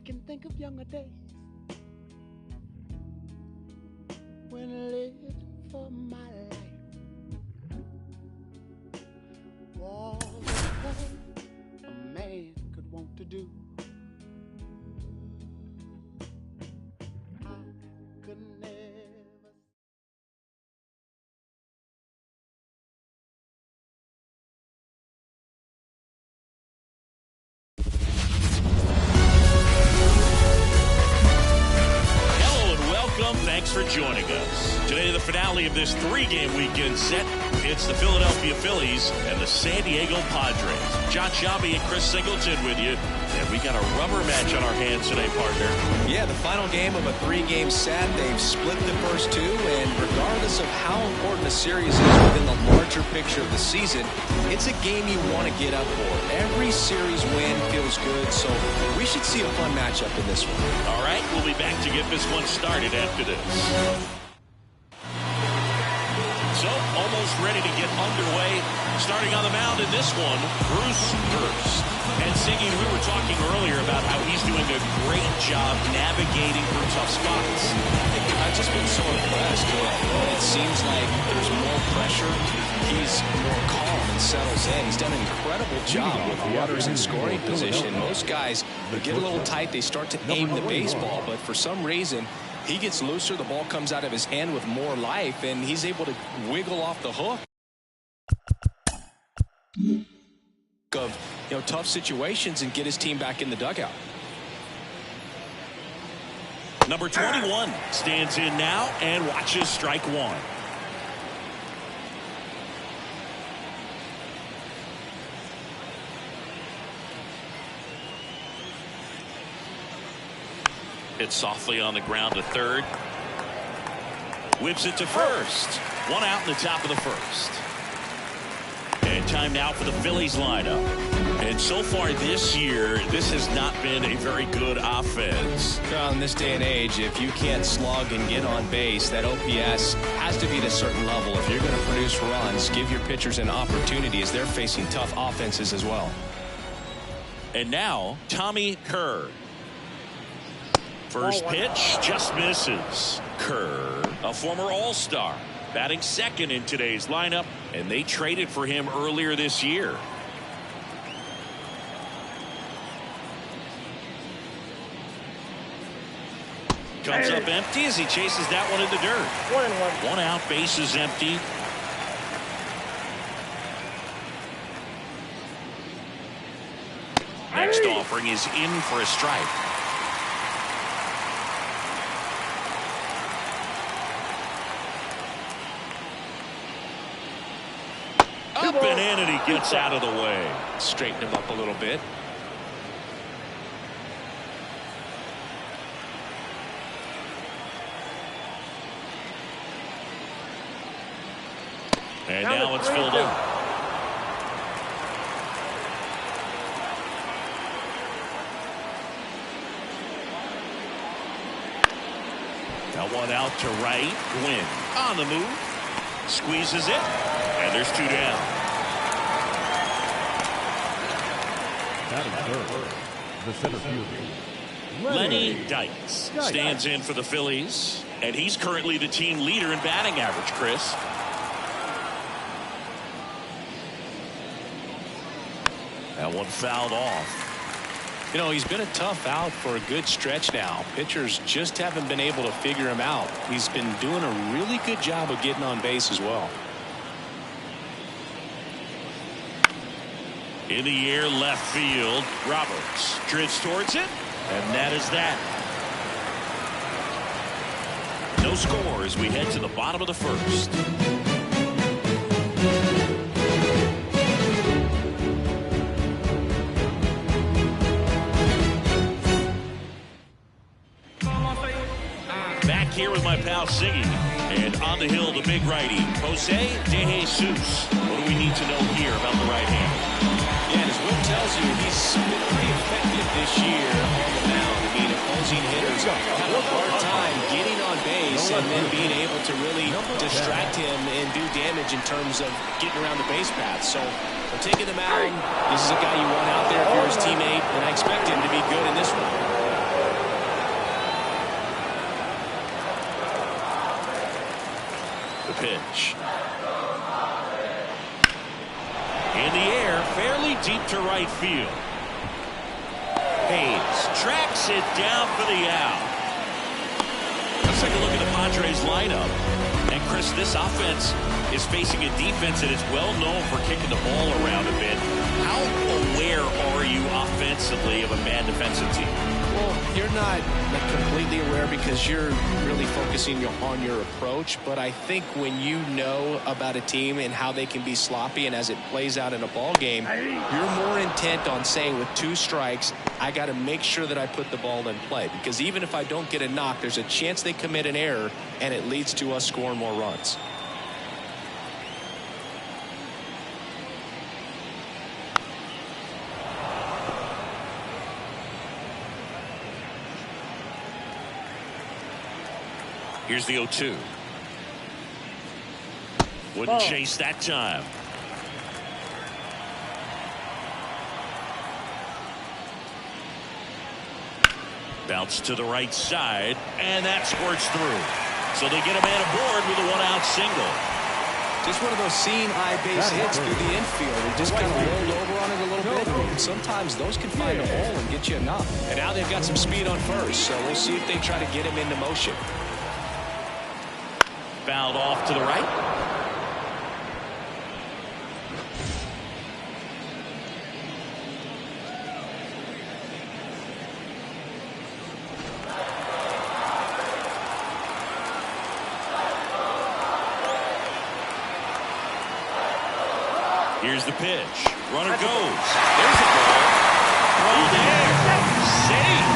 can think of younger days when I lived for my life was a man could want to do. I could never. Thanks for joining us. Today, the finale of this three-game weekend set. It's the Philadelphia Phillies and the San Diego Padres. John Shabby and Chris Singleton with you. And we got a rubber match on our hands today, partner. Yeah, the final game of a three-game set. They've split the first two, and regardless of how important a series is within the larger picture of the season, it's a game you want to get up for. Every series win feels good, so we should see a fun matchup in this one. All right, we'll be back to get this one started after this. So, almost ready to get underway. Starting on the mound in this one, Stewartverse. And Siggy, we were talking earlier about how he's doing a great job navigating through tough spots. I've just been so impressed. It seems like there's more pressure. He's more calm and settles in. He's done an incredible job with runners in scoring position. Most guys get a little tight. They start to aim the baseball, but for some reason, he gets looser. The ball comes out of his hand with more life, and he's able to wiggle off the hook of tough situations and get his team back in the dugout. Number 21 stands in now and watches strike one. Hits softly on the ground to third. Whips it to first. One out in the top of the first. And time now for the Phillies lineup. And so far this year, this has not been a very good offense. Well, in this day and age, if you can't slug and get on base, that OPS has to be at a certain level. If you're going to produce runs, give your pitchers an opportunity as they're facing tough offenses as well. And now, Tommy Kerr. First pitch just misses. Kerr, a former All-Star, batting second in today's lineup, and they traded for him earlier this year. Comes up empty as he chases that one in the dirt. One out, base is empty. Next offering is in for a strike. Up and in, and he gets out of the way. Straighten him up a little bit. And now it's filled up. Now one out to right. Gwynn on the move. Squeezes it. And there's two down. The center fielder, Lenny Dykes stands in for the Phillies, and he's currently the team leader in batting average, Chris. That one fouled off. He's been a tough out for a good stretch now. Pitchers just haven't been able to figure him out. He's been doing a really good job of getting on base as well. In the air, left field. Roberts drifts towards it, and that is that. No score as we head to the bottom of the first. Back here with my pal Siggy, and on the hill, the big righty, Jose De Jesus. What do we need to know here about the right hand? Yeah, as Will tells you, he's been pretty effective this year on the mound. I mean, opposing hitters have a hard time getting on base and then being able to really distract him and do damage in terms of getting around the base path. So, we're taking the mound. This is a guy you want out there if you're his teammate, and I expect him to be good in this one. pitch. In the air, fairly deep to right field. Hayes tracks it down for the out. Let's take a look at the Padres lineup. And Chris, this offense is facing a defense that is well known for kicking the ball around a bit. How aware are you offensively of a man defensive team? Well, you're not completely aware because you're really focusing on your approach. But I think when you know about a team and how they can be sloppy and as it plays out in a ball game, you're more intent on saying with 2 strikes, I got to make sure that I put the ball in play. Because even if I don't get a knock, there's a chance they commit an error and it leads to us scoring more runs. Here's the 0-2. Wouldn't chase that time. Bounce to the right side, and that squirts through. So they get a man aboard with a 1-out single. Just one of those seeing eye base hits through the infield. He just kind of rolled over on it a little bit. And sometimes those can find a hole and get you a knock. And now they've got some speed on first, so we'll see if they try to get him into motion. Fouled off to the right. Here's the pitch. Runner goes. There's the ball. Throw there. Safe.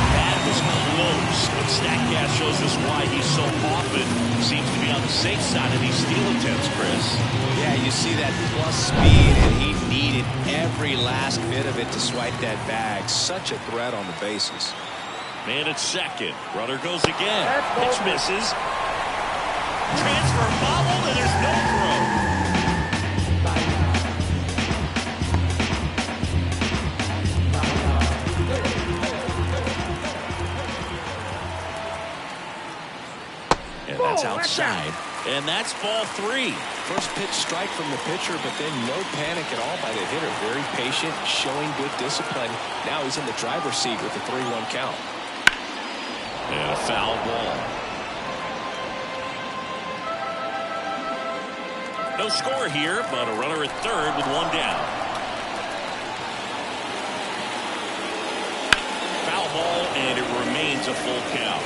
That was close. But Statcast shows us why he so often seems to be on the safe side of these steal attempts, Chris. Yeah, you see that plus speed, and he needed every last bit of it to swipe that bag. Such a threat on the bases. Man at second. Runner goes again. Pitch misses. Transfer bobbled, and there's no throw. And that's outside. And that's ball 3. First pitch strike from the pitcher, but then no panic at all by the hitter. Very patient, showing good discipline. Now he's in the driver's seat with the 3-1 count. And a foul ball. No score here, but a runner at third with 1 down. Foul ball, and it remains a full count.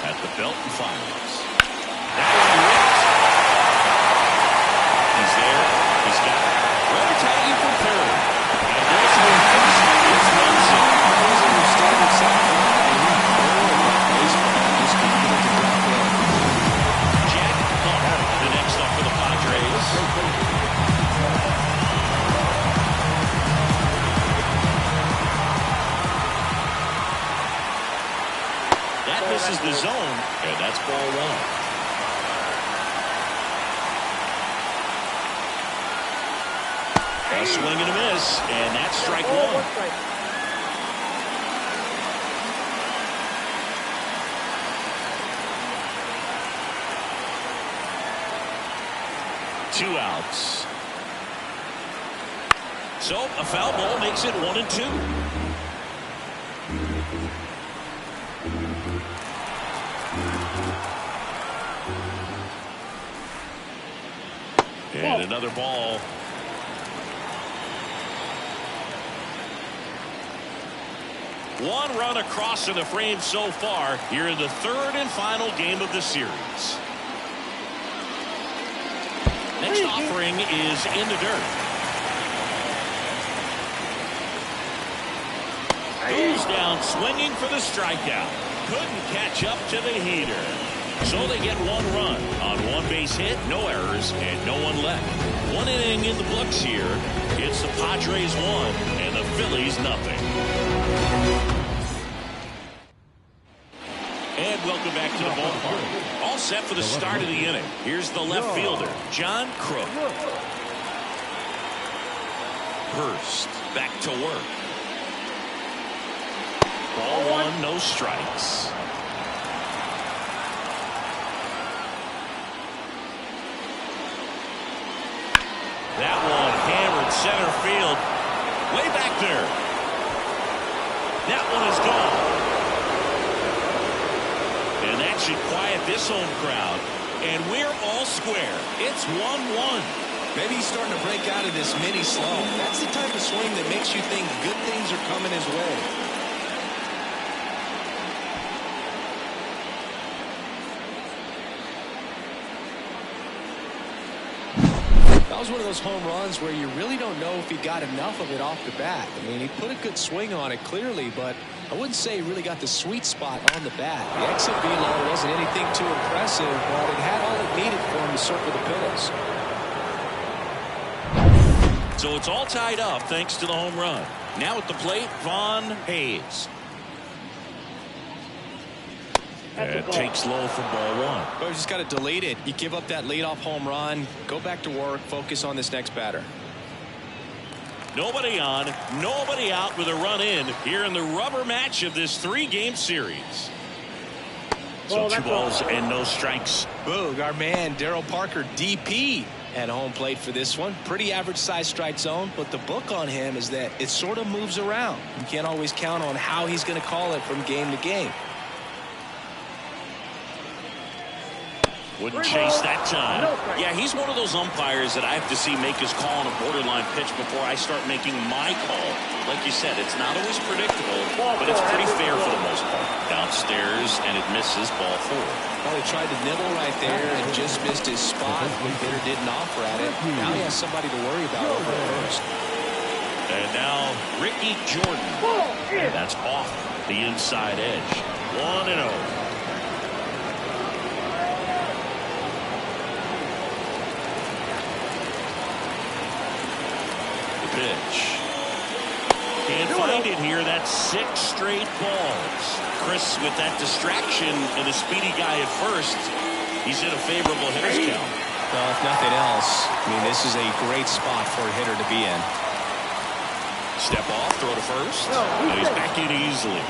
At the belt and fires. That one ripped. He's there. He's got it. Runner tagging for third. And there's the first. It's 1-0. Jack Buck, the next up for the Padres. That misses the zone, and that's ball 1. A swing and a miss, and that's strike 1. 2 outs. So a foul ball makes it 1-2. And another ball. One run across in the frame so far here in the third and final game of the series. Next offering is in the dirt. Goes down swinging for the strikeout. Couldn't catch up to the heater. So they get 1 run on 1 base hit, no errors, and no one left. 1 inning in the books here. It's the Padres 1 and the Phillies nothing. And welcome back to the ballpark. All set for the start of the inning. Here's the left fielder, John Crook. Hurst back to work. Ball one, no strikes. That one hammered center field. Way back there. That one is gone. And that should quiet this home crowd. And we're all square. It's 1-1. Maybe he's starting to break out of this mini slump. That's the type of swing that makes you think good things are coming his way. That was one of those home runs where you really don't know if he got enough of it off the bat. I mean, he put a good swing on it clearly, but I wouldn't say he really got the sweet spot on the bat. The exit velo wasn't anything too impressive, but it had all it needed for him to circle the pillows. So it's all tied up thanks to the home run. Now at the plate, Von Hayes. And takes low for ball one. But you just got to delete it. You give up that leadoff home run, go back to work, focus on this next batter. Nobody on, nobody out with a run in here in the rubber match of this 3-game series. So 2 balls and no strikes. Boog, our man Darryl Parker, DP, at home plate for this one. Pretty average size strike zone, but the book on him is that it sort of moves around. You can't always count on how he's going to call it from game to game. Wouldn't chase that time. Yeah, he's one of those umpires that I have to see make his call on a borderline pitch before I start making my call. Like you said, it's not always predictable, but it's pretty fair for the most part. Downstairs, and it misses ball 4. Well, he tried to nibble right there and just missed his spot. The hitter didn't offer at it. Now he has somebody to worry about over at first. And now Ricky Jordan. And that's off the inside edge. 1-0. Pitch. Can't find it here. That's 6 straight balls. Chris, with that distraction and the speedy guy at first, he's in a favorable hitter's count. Well, if nothing else, I mean, this is a great spot for a hitter to be in. Step off, throw to first. And he's back in easily.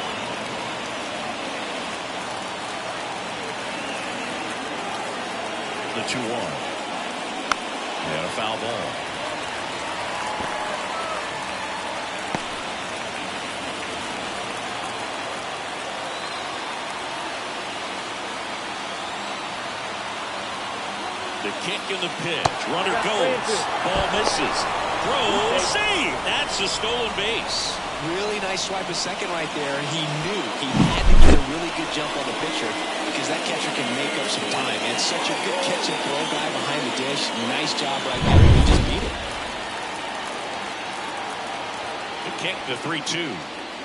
The 2-1. And a foul ball. The kick and the pitch. Runner goes. Ball misses. Throw. Save. That's a stolen base. Really nice swipe of second right there. He knew he had to get a really good jump on the pitcher because that catcher can make up some time. And such a good catch and throw guy behind the dish. Nice job right there. He just beat it. The kick, the 3-2.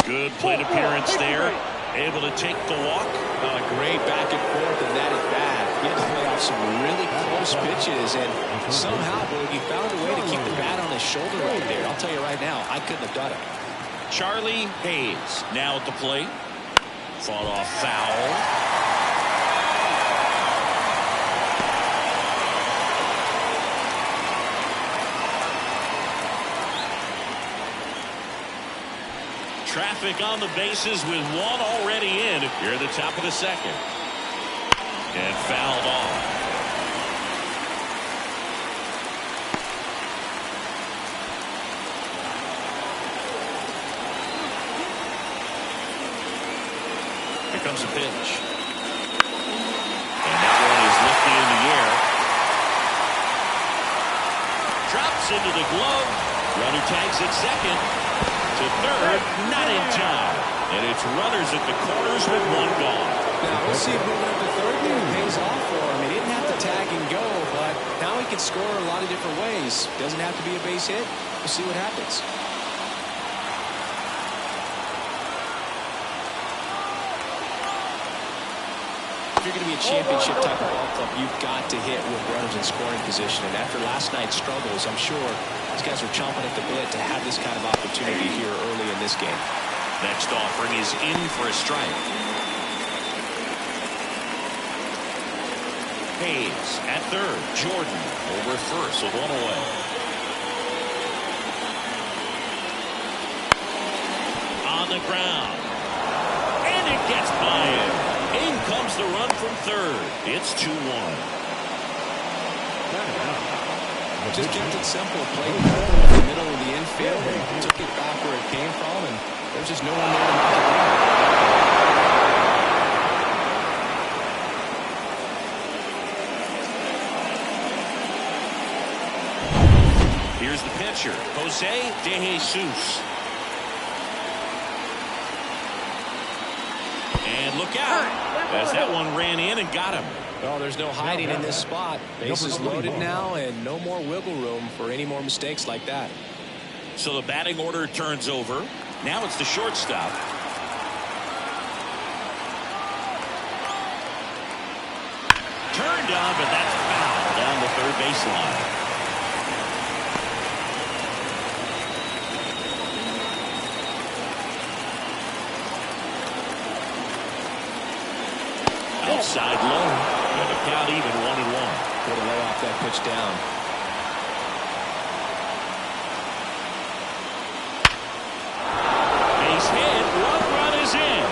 Good plate appearance there. Able to take the walk. Great back and forth, and that at bat. He had to play off some really close pitches, and somehow, he found a way to keep the bat on his shoulder right there. I'll tell you right now, I couldn't have done it. Charlie Hayes now at the plate. Fought off foul. Traffic on the bases with 1 already in here at the top of the 2nd. And fouled off. Here comes a pitch. And that one is lifted in the air. Drops into the glove. Runner tags at second. To third, not in time. And it's runners at the corners with 1 gone. Now we'll see if moving up to third there pays off for him. He didn't have to tag and go, but now he can score a lot of different ways. Doesn't have to be a base hit. We'll see what happens. If you're going to be a championship type of ball club, you've got to hit with runners in scoring position. And after last night's struggles, I'm sure these guys are chomping at the bit to have this kind of opportunity here early in this game. Next offering is in for a strike. Hayes at third. Jordan over first with 1 away. on the ground. And it gets by him. In comes the run from third. It's 2-1. Just kept it simple. Played in the middle of the infield and took it back where it came from, and there's just no one there to knock it down. Here's the pitcher, Jose De Jesus. And look out, as that one ran in and got him. Well, there's no hiding in this spot. Bases loaded now, and no more wiggle room for any more mistakes like that. So the batting order turns over. Now it's the shortstop. Turned on, but that's foul down the third baseline. Outside low, and the count even 1-1. Way to lay off that pitch down. Base hit, one run is in.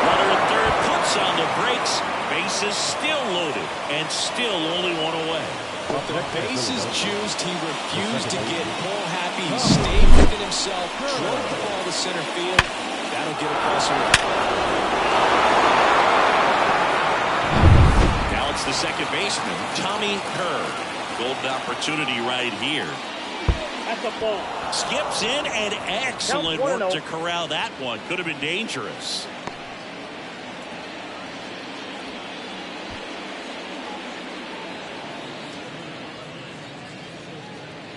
Runner at third puts on the brakes. Bases still loaded, and still only one away. With the bases juiced, he refused to get pull happy. He stayed within himself, drove the ball to center field. That'll get across the the second baseman, Tommy Kerr. Golden opportunity right here. That's a ball. Skips in, and excellent work to corral that one. Could have been dangerous.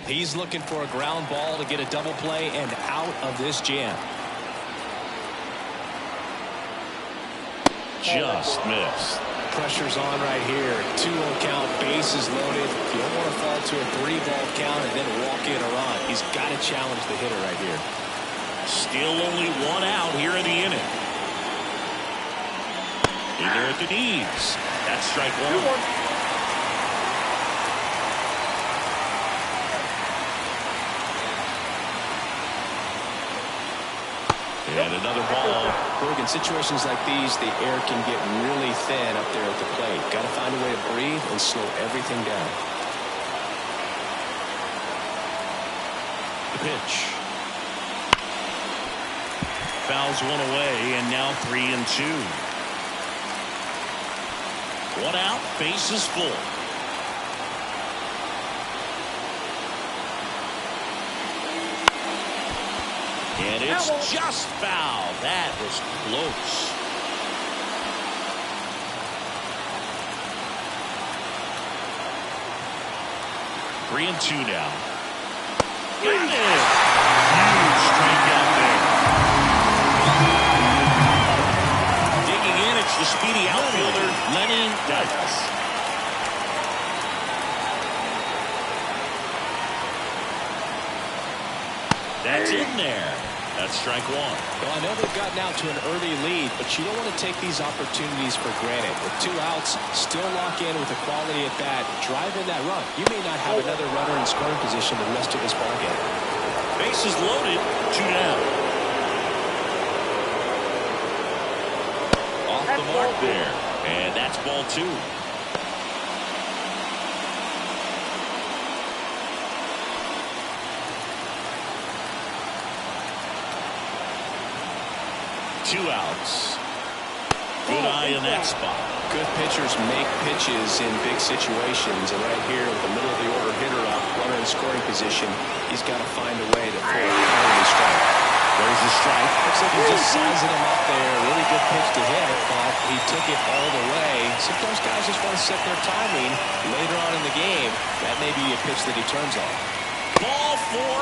He's looking for a ground ball to get a double play and out of this jam. Just missed. Pressure's on right here. 2-0 count, bases loaded. You don't want to fall to a 3-ball count and then walk in a run. He's got to challenge the hitter right here. Still only one out here in the inning. In there at the knees. That's strike one. And another ball. Berg, in situations like these, the air can get really thin up there at the plate. Got to find a way to breathe and slow everything down. The pitch. Fouls one away, and now 3-2. One out, bases full. And it's just foul. That was close. Three and two now. Got it. Huge strikeout there. Digging in, it's the speedy outfielder, Lenny Dykstra. That's in there. That's strike one. Well, I know they've gotten out to an early lead, but you don't want to take these opportunities for granted. With 2 outs, still lock in with a quality at bat. Drive in that run. You may not have another runner in scoring position the rest of this ballgame. Bases loaded, 2 down. Off the mark there. And that's ball 2. Two outs. Good eye in that spot. Good pitchers make pitches in big situations, and right here with the middle of the order hitter up, runner in scoring position, he's got to find a way to pull a strike. There's the strike. Looks like he's just sizing him up there. Really good pitch to hit, but he took it all the way. Sometimes guys just want to set their timing later on in the game. That may be a pitch that he turns on. Ball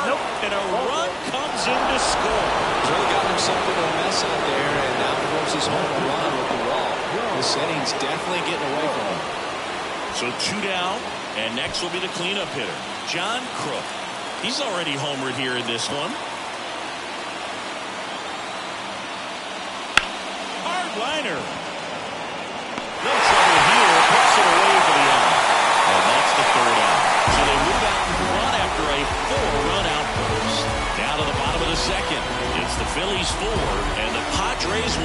4, and a run comes in to score. He's really got himself into a mess out there, and now forces home a run with the wall. This inning's definitely getting away from him. So 2 down, and next will be the cleanup hitter, John Crook. He's already homered here in this one. Hard liner. No trouble here. Puts it away for the out. And that's the 3rd out. So they move out and run after a 4-run outburst. Down to the bottom of the 2nd. Phillies 4 and the Padres 1.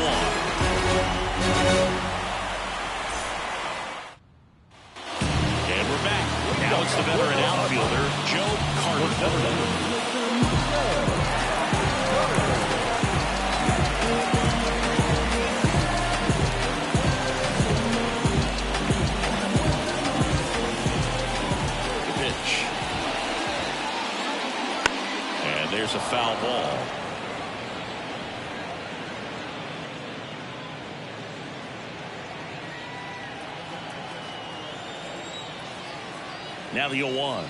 And we're back. Now it's the veteran outfielder, Joe Carter. There's a foul ball. Now the 0-1.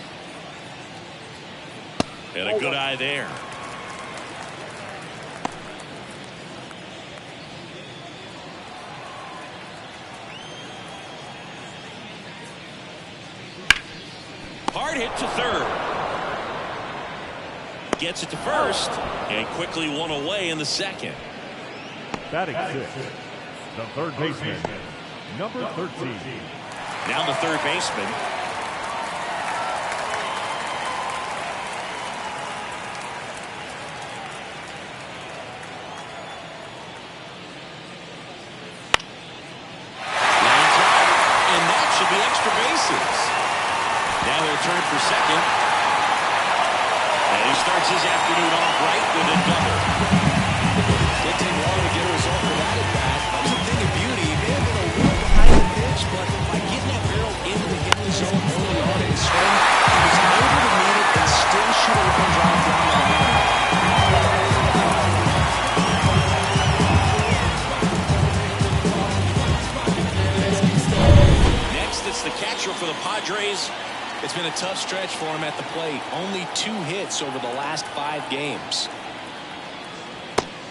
And a good eye there. Hard hit to third. Gets it to first and quickly one away in the second. Batting sixth, the third baseman, number 13. Now the third baseman. Lines out, and that should be extra bases. Now he'll turn for second. And he starts his afternoon off right with a double. Didn't take long to get a result for that at bat. That was a thing of beauty. He may have been a little behind the pitch, but by getting that barrel into the hitting zone early on in his swing, he was able to meet it and still shoot a run drive down the line. Next, it's the catcher for the Padres. It's been a tough stretch for him at the plate. Only 2 hits over the last 5 games.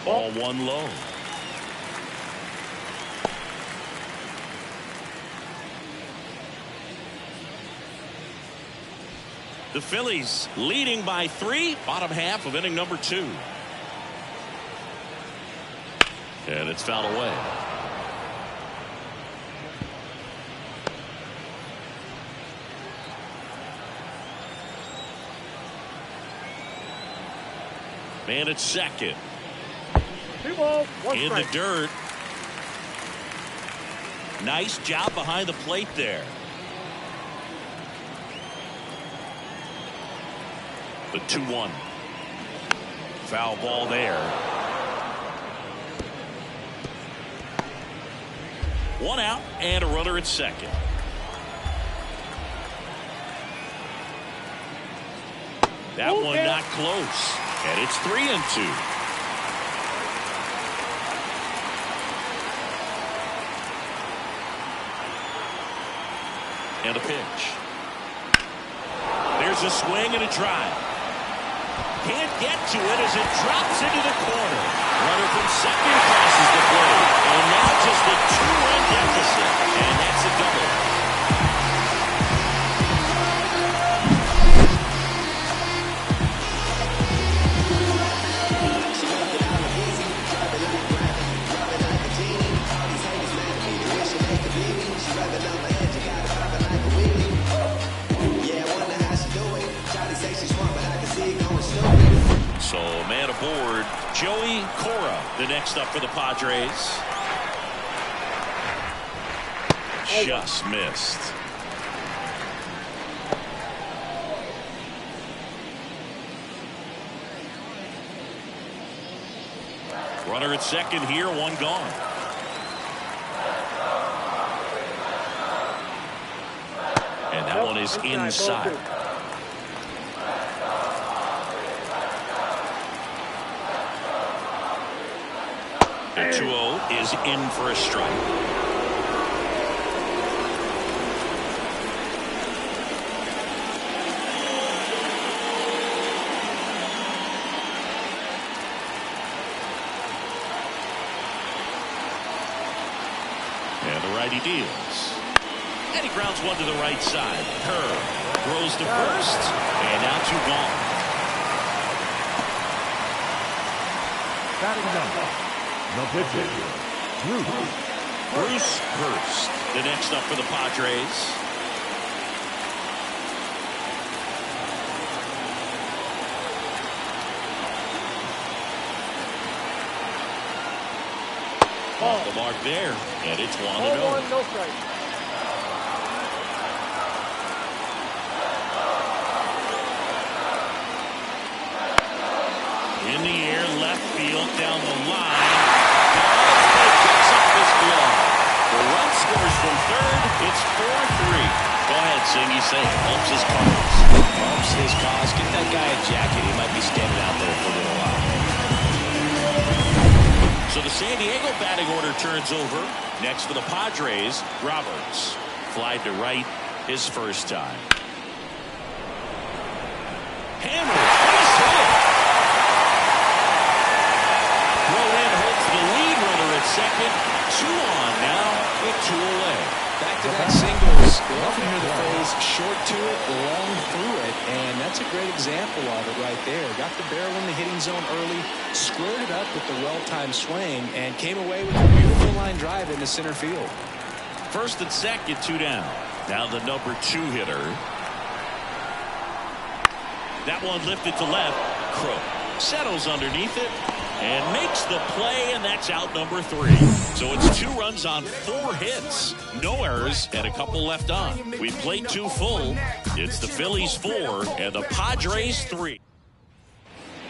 Ball one low. The Phillies leading by 3, bottom half of inning number 2. And it's fouled away. Man at second. In the dirt. Nice job behind the plate there. The 2-1. Foul ball there. 1 out and a runner at second. That one not close. And it's 3-2. And a pitch. There's a swing and a drive. Can't get to it as it drops into the corner. Runner from second crosses the plate. And now just a 2-run deficit. And that's a double. So man aboard, Joey Cora, the next up for the Padres. Just missed. Runner at second here, one gone. And that one is inside. The 2-0 is in for a strike. And the righty deals. And he grounds one to the right side. Curve throws to first. And now 2 gone. Batting number. The pitcher, Bruce Hurst, the next up for the Padres. Off the mark there, and it's 1-0. No strike. In the air, left field, down the line. Picks up his glove. The run scores from third. It's 4-3. Go ahead, Sing. You say it helps his cause. Helps his cause. Get that guy a jacket. He might be standing out there for a little while. So the San Diego batting order turns over. Next for the Padres, Roberts. Flied to right his first time. Hammer. Base hit. Throw in holds the lead runner at second. 2 on now with 2 away. Back to back singles. We often hear the phrase short to it, long through it, and that's a great example of it right there. Got the barrel in the hitting zone early, squared it up with the well-timed swing, and came away with a beautiful line drive into center field. First and second, 2 down. Now the number 2 hitter. That one lifted to left. Crow settles underneath it and makes the play, and that's out number 3. So it's 2 runs on 4 hits. No errors and a couple left on. We played 2 full. It's the Phillies 4 and the Padres 3.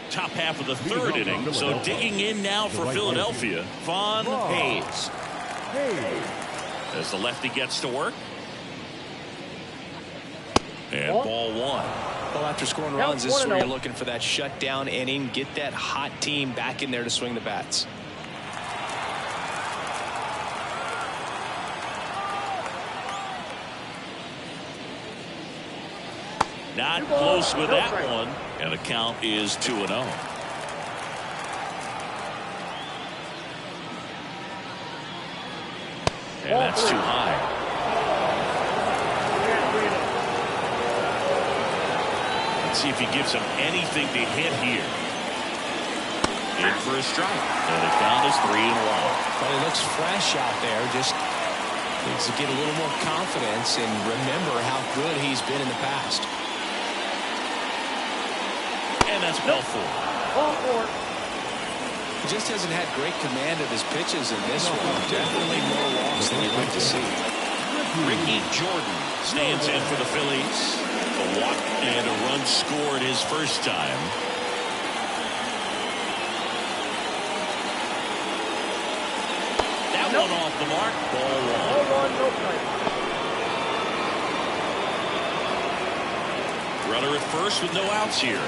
Top half of the 3rd inning. So digging in now for Philadelphia, Von Hayes. As the lefty gets to work. And ball 1. Well, after scoring runs, this is where you're looking for that shutdown inning. Get that hot team back in there to swing the bats. Not close with that one. And the count is 2-0. And that's too high. See if he gives him anything to hit here. In for a strike. And the count is 3-1. But he looks fresh out there. Just needs to get a little more confidence and remember how good he's been in the past. And that's ball 4. He just hasn't had great command of his pitches in this one. Definitely more walks than you'd like to see. Ricky Jordan stands in for the Phillies. A walk and a run scored his first time. That one off the mark. Ball 1. Runner at first with no outs here.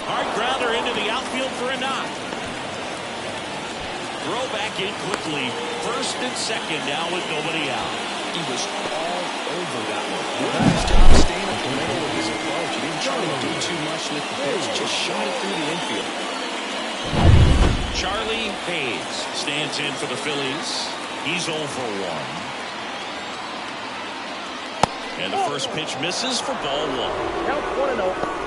Hard grounder into the outfield for a knock. Throw back in quickly. First and second now with nobody out. He was all over that one. Nice job staying up the middle with his approach. He didn't try to do too much with the pitch. Just shot it through the infield. Charlie Hayes stands in for the Phillies. He's 0 for 1. And the first pitch misses for ball 1. Count 1-0.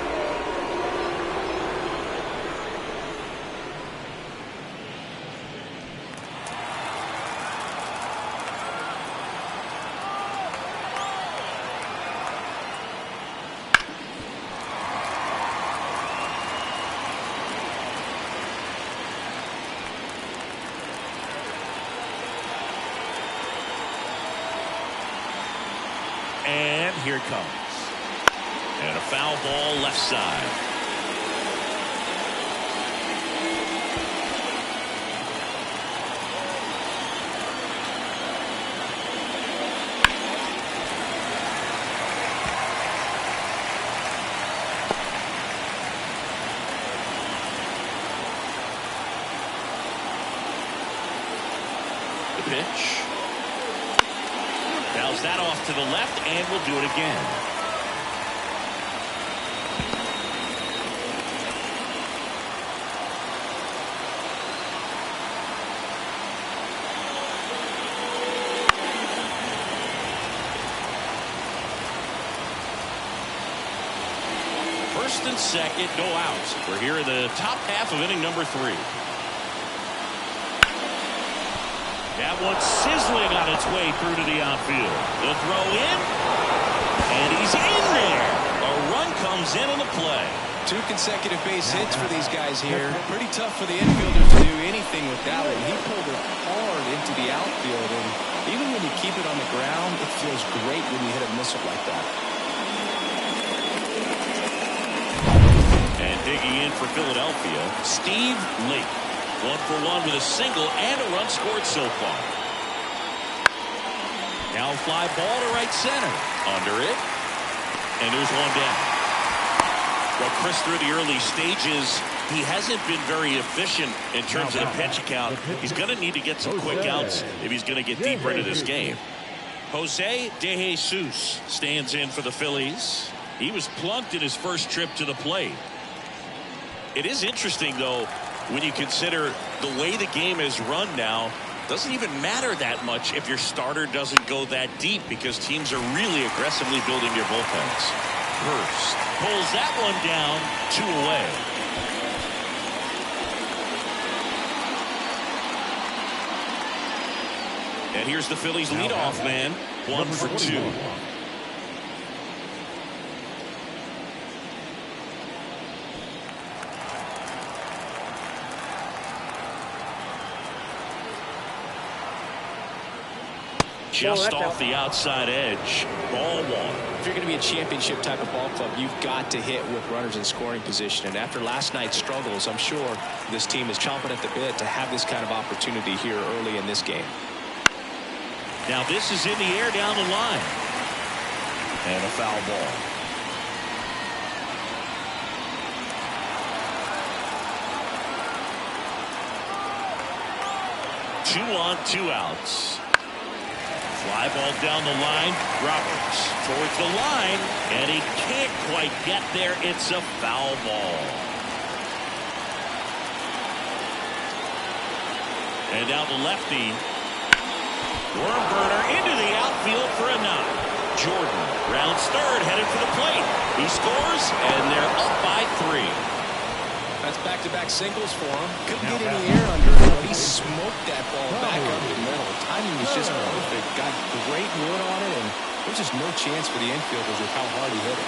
And here it comes. And a foul ball left side. The pitch. Fouls that off to the left, and we'll do it again. First and second, no outs. We're here in the top half of inning number 3. That one sizzling on its way through to the outfield. The throw in, and he's in there. A run comes in on the play. 2 consecutive base hits for these guys here. Pretty tough for the infielders to do anything with that one. He pulled it hard into the outfield, and even when you keep it on the ground, it feels great when you hit a missile like that. And digging in for Philadelphia, Steve Lake. 1 for 1 with a single and a run scored so far. Now fly ball to right center. Under it. And there's one down. Well, Chris, through the early stages, he hasn't been very efficient in terms of the pitch count. He's going to need to get some quick outs if he's going to get deeper into this game. Jose De Jesus stands in for the Phillies. He was plunked in his first trip to the plate. It is interesting, though, when you consider the way the game is run now. Doesn't even matter that much if your starter doesn't go that deep, because teams are really aggressively building their bullpens. Hurst pulls that one down, 2 away. And here's the Phillies leadoff man, 1 for 2. Just off the outside edge. Ball 1. If you're going to be a championship type of ball club, you've got to hit with runners in scoring position. And after last night's struggles, I'm sure this team is chomping at the bit to have this kind of opportunity here early in this game. Now this is in the air down the line. And a foul ball. Two on, 2 outs. Fly ball down the line. Roberts towards the line, and he can't quite get there. It's a foul ball. And now the lefty. Worm burner into the outfield for a knock. Jordan rounds third, headed for the plate. He scores, and they're up by 3. That's back-to-back singles for him. Couldn't get any air under it, but he smoked that ball back up the middle. Timing was just perfect. Got great wood on it, and there's just no chance for the infielders with how hard he hit it.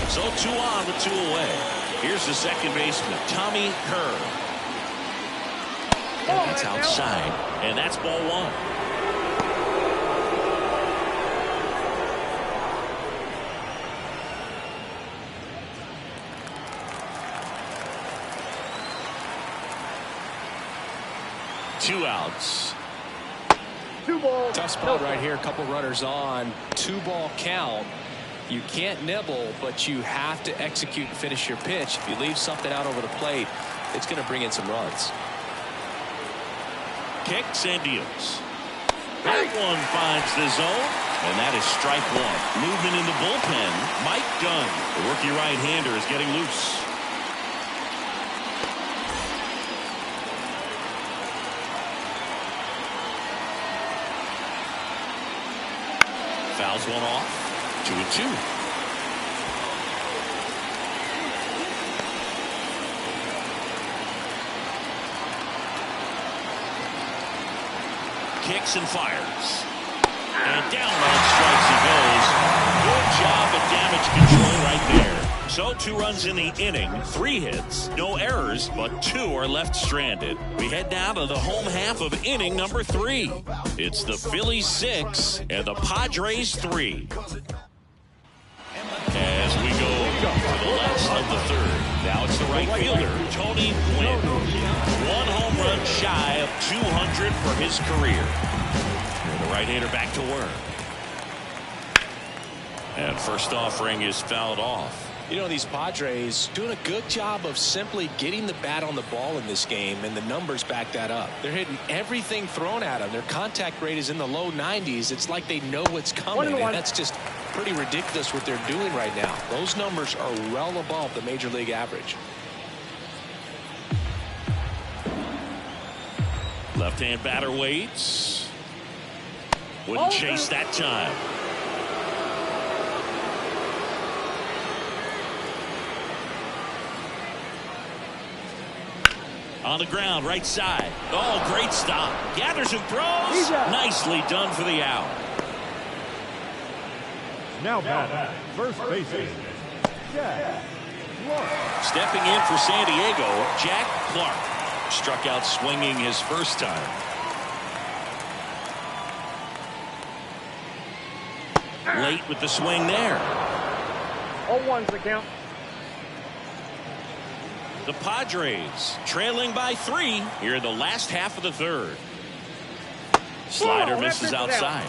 So 2 on with 2 away. Here's the second baseman, Tommy Kerr. That's outside, and that's ball 1. Two outs. 2 balls. Tough spot right here. A couple runners on. 2-ball count. You can't nibble, but you have to execute and finish your pitch. If you leave something out over the plate, it's going to bring in some runs. Kicks and deals. That one finds the zone, and that is strike 1. Movement in the bullpen. Mike Dunn, the rookie right-hander, is getting loose. Fouls one off. 2-2. Kicks and fires. And down on strikes he goes. Good job at damage control right there. So 2 runs in the inning, 3 hits, no errors, but 2 are left stranded. We head now to the home half of inning number 3. It's the Phillies 6 and the Padres 3. As we go to the last of the 3rd. Now it's the right fielder, Tony Gwynn. 1 home run shy of 200 for his career. And the right-hander back to work. And first offering is fouled off. You know, these Padres doing a good job of simply getting the bat on the ball in this game, and the numbers back that up. They're hitting everything thrown at them. Their contact rate is in the low 90s. It's like they know what's coming, and that's just pretty ridiculous what they're doing right now. Those numbers are well above the major league average. Left-hand batter waits. Wouldn't chase that time. On the ground, right side. Oh, great stop. Gathers and throws. Nicely done for the out. Now batting, first baseman, Stepping in for San Diego, Jack Clark. Struck out swinging his first time. Late with the swing there. 0-1's the count. The Padres trailing by 3 here in the last half of the third. Slider misses outside.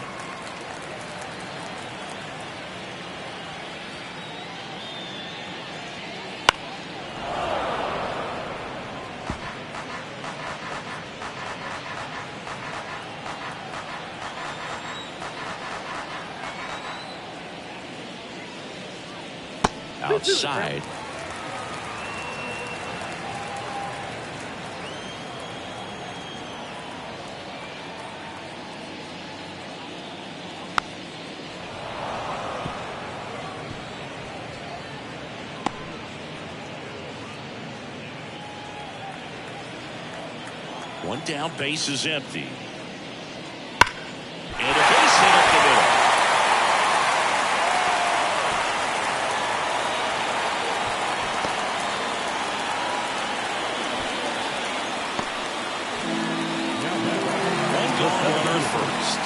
Outside. One down, base is empty. And a base hit up the middle. Runner first.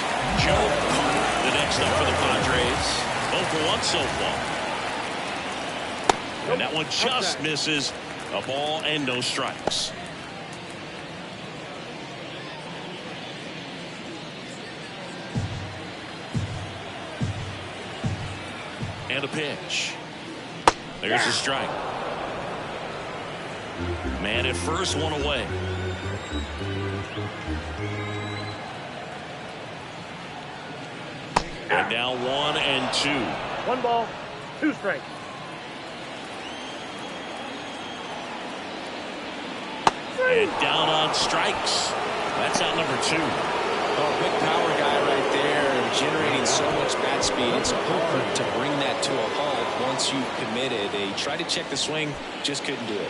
Joe Carter, the next up for the Padres. 0 for 1 so far. And that one just misses. A ball and no strikes. And a pitch. There's a strike. Man at first, one away. And now 1 and 2. 1 ball, 2 strikes. And down on strikes. That's out number 2. Oh, big power guy right there, and generating so much bat speed. It's hard to bring that to a halt once you've committed. He tried to check the swing, just couldn't do it.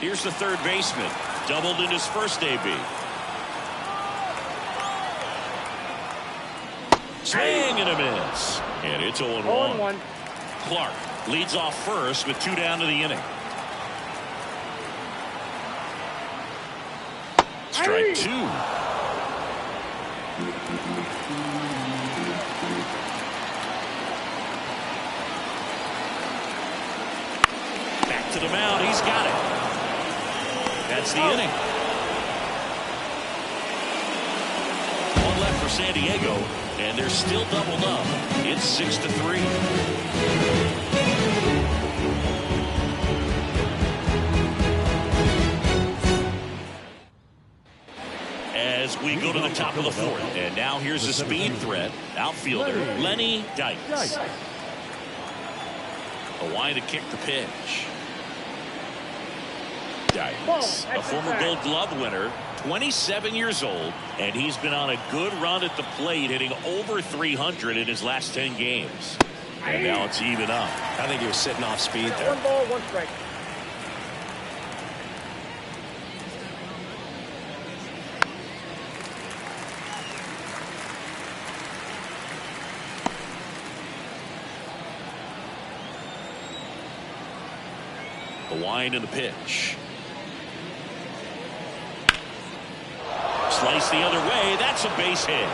Here's the third baseman. Doubled in his first AB. Swing and a miss. And it's 0-1. Clark leads off first with 2 down to the inning. Strike 2. Back to the mound. He's got it. That's the inning. 1 left for San Diego, and they're still doubled up. It's 6-3. As we go to the top of the 4th, and now here's a speed threat, outfielder Lenny Dykes. A line to kick the pitch. Dykes, a former Gold Glove winner, 27 years old, and he's been on a good run at the plate, hitting over 300 in his last 10 games. And now it's even up. I think he was sitting off speed there. 1 ball, 1 strike. The wind and the pitch. Slice the other way. That's a base hit.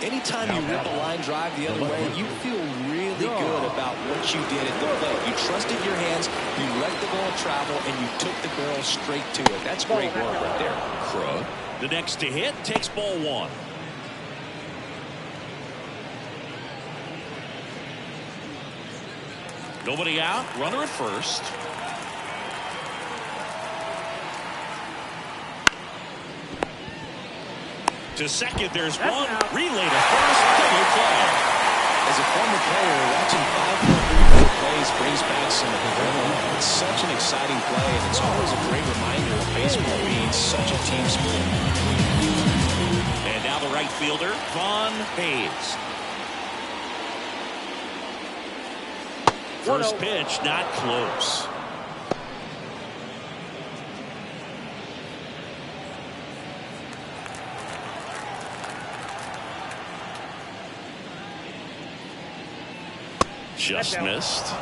Anytime you rip a line drive the other way, you feel really good about what you did at the plate. You trusted your hands, you let the ball travel, and you took the barrel straight to it. That's great work right there. Krug, the next to hit, takes ball 1. Nobody out. Runner at first. To second, there's one. Relay to first. Double play. As a former player, watching 5 plays brings back some adrenaline. It's such an exciting play, and it's always a great reminder of baseball being such a team sport. And now the right fielder, Von Hayes. First pitch, not close. Just missed.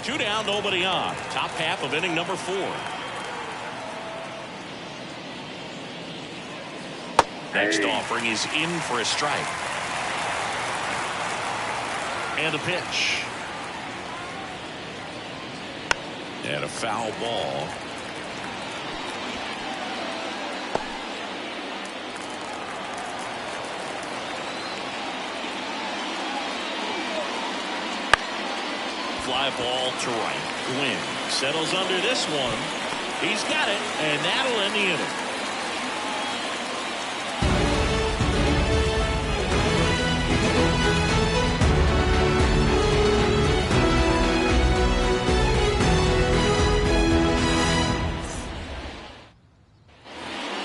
2 down, nobody on. Top half of inning number 4. Next offering is in for a strike. And a pitch. And a foul ball. Fly ball to right. Gwynn settles under this one. He's got it, and that'll end the inning.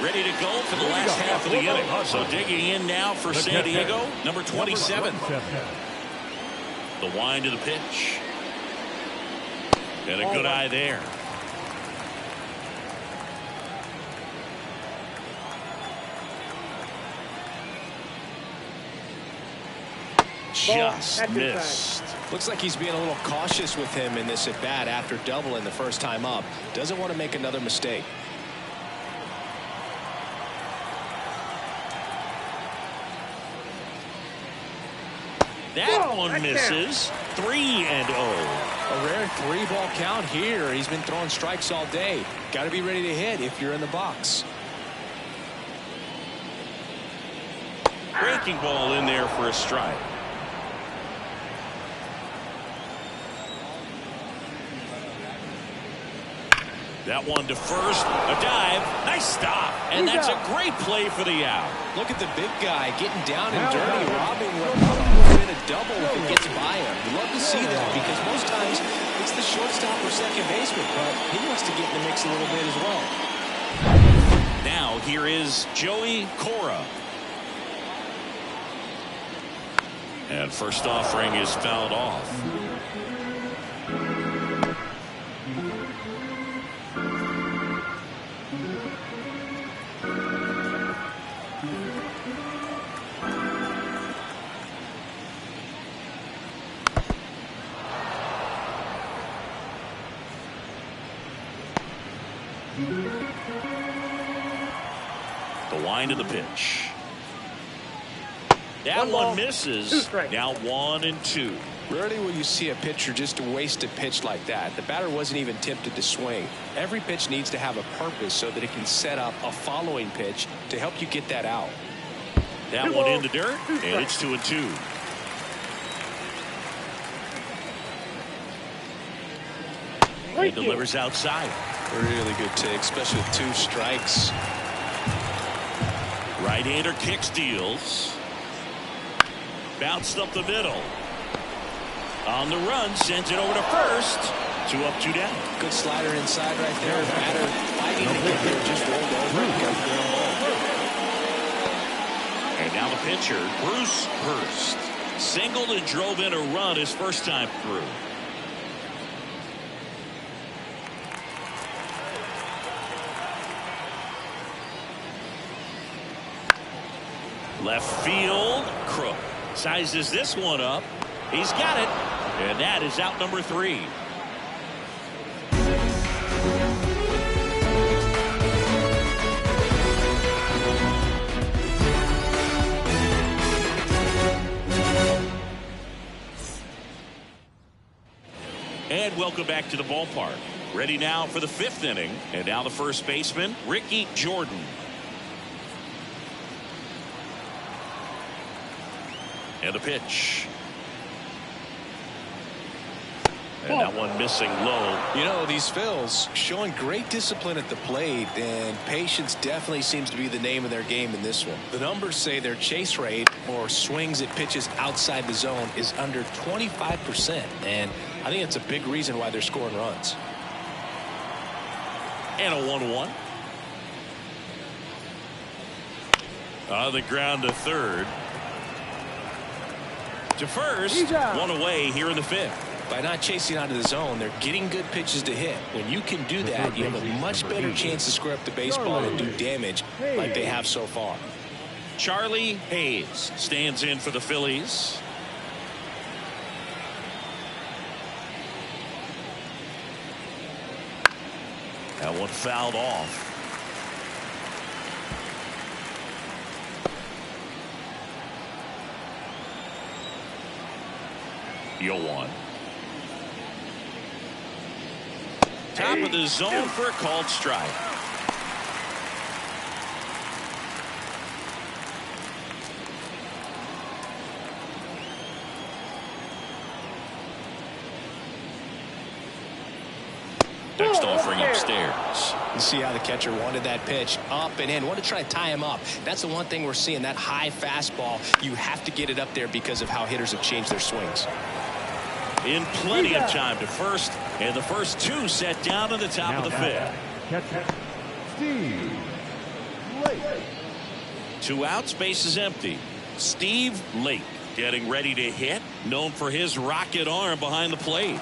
Ready to go for the last half of the inning. So digging in now for San Diego, number 27. The wind of the pitch. And a good eye there. Just missed. Looks like he's being a little cautious with him in this at bat after doubling the first time up. Doesn't want to make another mistake. That one misses. 3-0. A rare 3-ball count here. He's been throwing strikes all day. Got to be ready to hit if you're in the box. Breaking ball in there for a strike. That one to first. A dive. Nice stop. And that's a great play for the out. Look at the big guy getting down and dirty, robbing what probably would have been a double if it gets by him. You love to see that because most times it's the shortstop or second baseman, but he wants to get in the mix a little bit as well. Now here is Joey Cora. And first offering is fouled off. The wind of the pitch. That one misses. Now 1-2. Rarely will you see a pitcher just waste a pitch like that. The batter wasn't even tempted to swing. Every pitch needs to have a purpose so that it can set up a following pitch to help you get that out. That one in the dirt, and it's 2-2. He delivers outside. Really good take, especially with 2 strikes. Right-hander kicks, deals. Bounced up the middle. On the run, sends it over to first. 2 up, 2 down. Good slider inside right there. Batter fighting to get there, just rolled over. And now the pitcher, Bruce Hurst. Singled and drove in a run his first time through. Left field, Crook sizes this one up. He's got it, and that is out number 3. And welcome back to the ballpark. Ready now for the 5th inning, and now the first baseman, Ricky Jordan. And a pitch. And that one missing low. You know, these Phils showing great discipline at the plate, and patience definitely seems to be the name of their game in this one. The numbers say their chase rate or swings at pitches outside the zone is under 25%, and I think it's a big reason why they're scoring runs. And a 1-1. On the ground to third. To first, 1 away here in the 5th. By not chasing out of the zone, they're getting good pitches to hit. When you can do that, you have a much better chance to square up the baseball and do damage like they have so far. Charlie Hayes stands in for the Phillies. That one fouled off. One. Top of the zone for a called strike. Next offering upstairs. You see how the catcher wanted that pitch up and in. Want to try to tie him up. That's the one thing we're seeing, that high fastball. You have to get it up there because of how hitters have changed their swings. In plenty of time to first, and the first two set down in the top of the fifth. Catcher, Steve Lake. 2 outs, base is empty. Steve Lake getting ready to hit, known for his rocket arm behind the plate.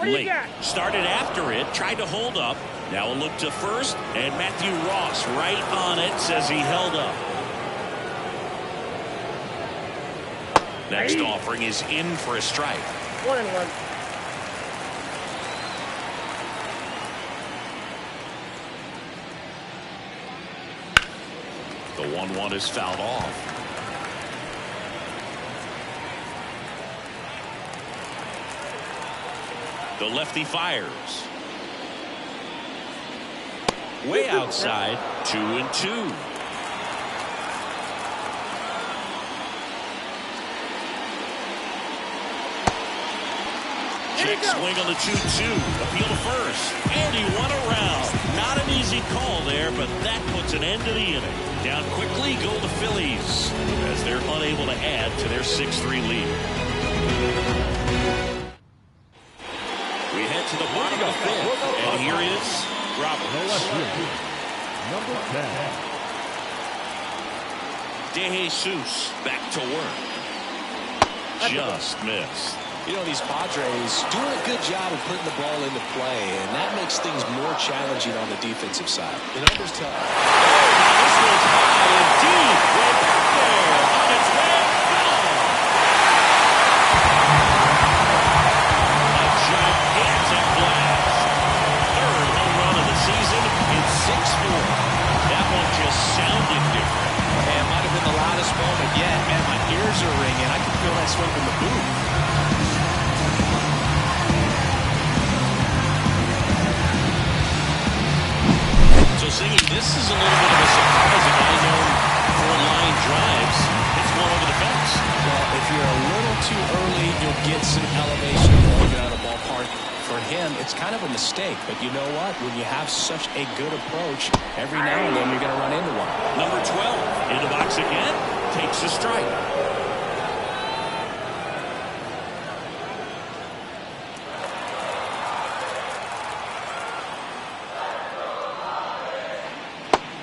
Lake started after it, tried to hold up. Now a look to first, and Matthew Ross right on it, says he held up. Next offering is in for a strike. 1-1. The 1-1 is fouled off. The lefty fires. Way outside, 2-2. Check swing on the 2-2. Appeal to first. And he won around. Not an easy call there, but that puts an end to the inning. Down quickly go the Phillies as they're unable to add to their 6-3 lead. We head to the bottom of the fifth, and here is Roberts. Number 10. De Jesus back to work. Just missed. You know, these Padres doing a good job of putting the ball into play, and that makes things more challenging on the defensive side. The numbers tell. This one's high and deep. Way back there on its way foul. A gigantic blast. Third home run of the season in 6-4. That one just sounded different. Man, might have been the loudest moment yet. Man, my ears are ringing. I can feel that swing from the booth. So, Singy, this is a little bit of a surprise. A guy known for line drives. It's one over the fence. Well, if you're a little too early, you'll get some elevation going out of the ballpark. For him, it's kind of a mistake. But you know what? When you have such a good approach, every now and then you're going to run into one. Number 12 in the box again. Takes a strike.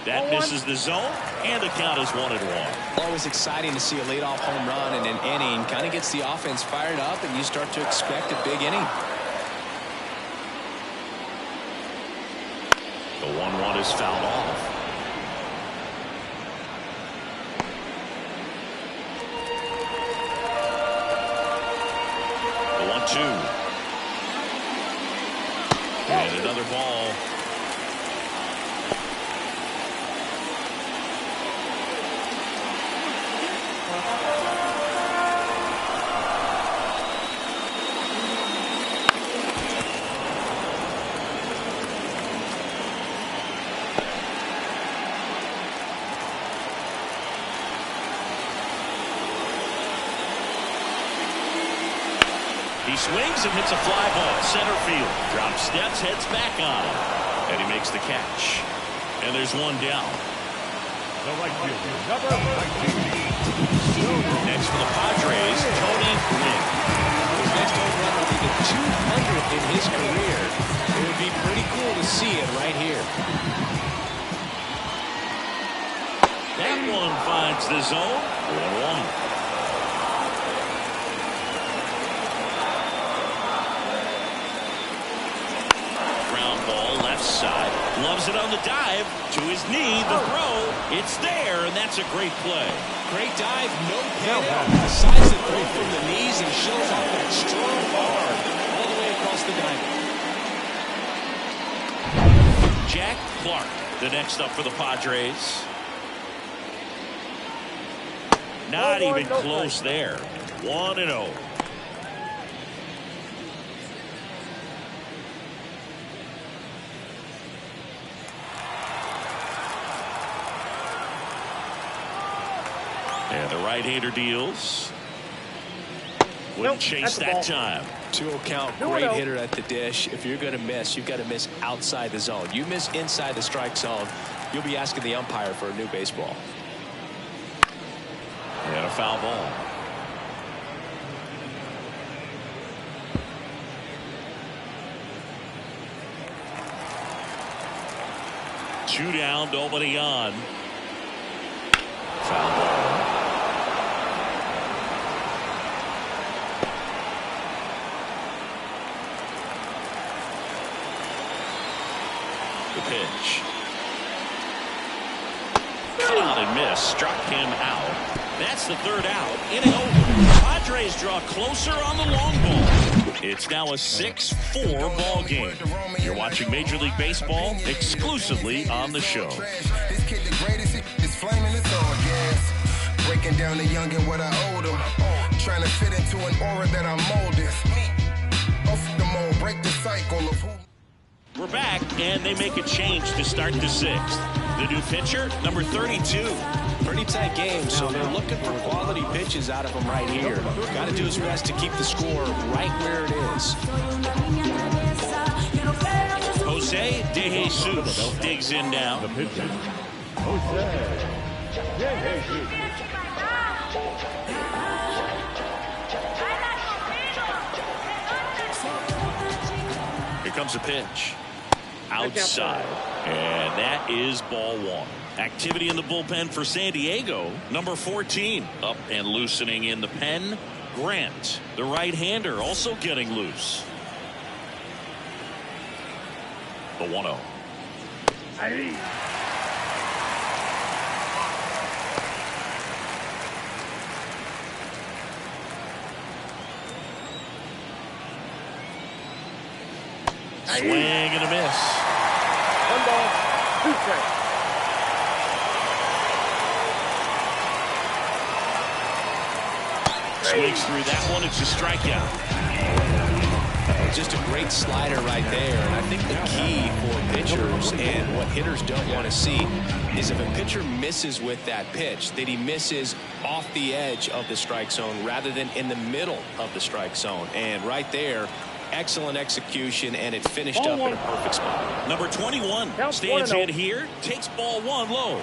That misses the zone, and the count is 1-1. Always exciting to see a leadoff home run in an inning. Kind of gets the offense fired up, and you start to expect a big inning. The 1-1 is fouled off. The 1-2. And another ball. He swings and hits a fly ball center field. Drops steps, heads back on him. And he makes the catch. And there's one down. The right fielder, number 19. Next for the Padres, Tony Gwynn. His next home run will be the 200th in his career. It would be pretty cool to see it right here. That one finds the zone. 1-1. Ground ball left side. Loves it on the dive. To his knee, the throw. It's there, and that's a great play. Great dive, no panic. Decides to throw from the knees and shows off that strong arm all the way across the diamond. Jack Clark, the next up for the Padres. Not even close there. 1-0. And the right-hander deals. Wouldn't chase that time. 2-0 count, great hitter at the dish. If you're going to miss, you've got to miss outside the zone. You miss inside the strike zone, you'll be asking the umpire for a new baseball. And a foul ball. Two down, nobody on. Foul ball. The pitch. Cut out and miss. Struck him out. That's the third out. Inning over. Padres draw closer on the long ball. It's now a 6-4 ball game. You're watching Major League Baseball exclusively on the show. This kid the greatest, is flaming, it's all gas. Breaking down the young and what I owed him. Trying to fit into an aura that I molded. Off the mold, break the cycle of who. We're back, and they make a change to start the sixth. The new pitcher, number 32. Pretty tight game, so they're looking for quality pitches out of him right here. Got to do his best to keep the score right where it is. Jose De Jesus digs in now. The pitcher, Jose De Jesus. Here comes a pitch. Outside. And that is ball one. Activity in the bullpen for San Diego. Number 14 up and loosening in the pen. Grant, the right-hander, also getting loose. The 1-0. Swing and a miss. 1 ball, 2 strikes. Swings through that one. It's a strikeout. Just a great slider right there. And I think the key for pitchers and what hitters don't want to see is if a pitcher misses with that pitch, that he misses off the edge of the strike zone rather than in the middle of the strike zone. And right there, excellent execution, and it finished up in a perfect spot. Number 21 stands in here, takes ball one low.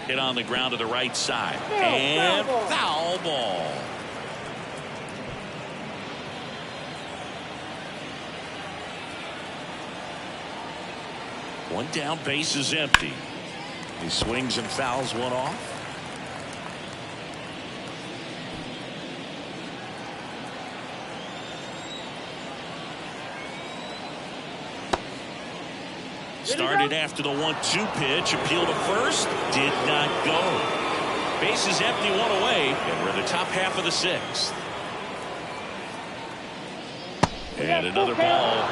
Hit on the ground to the right side. And foul ball. One down, base is empty. He swings and fouls one off. Started after the 1-2 pitch. Appeal to first. Did not go. Base is empty, one away. And we're in the top half of the sixth. And another ball.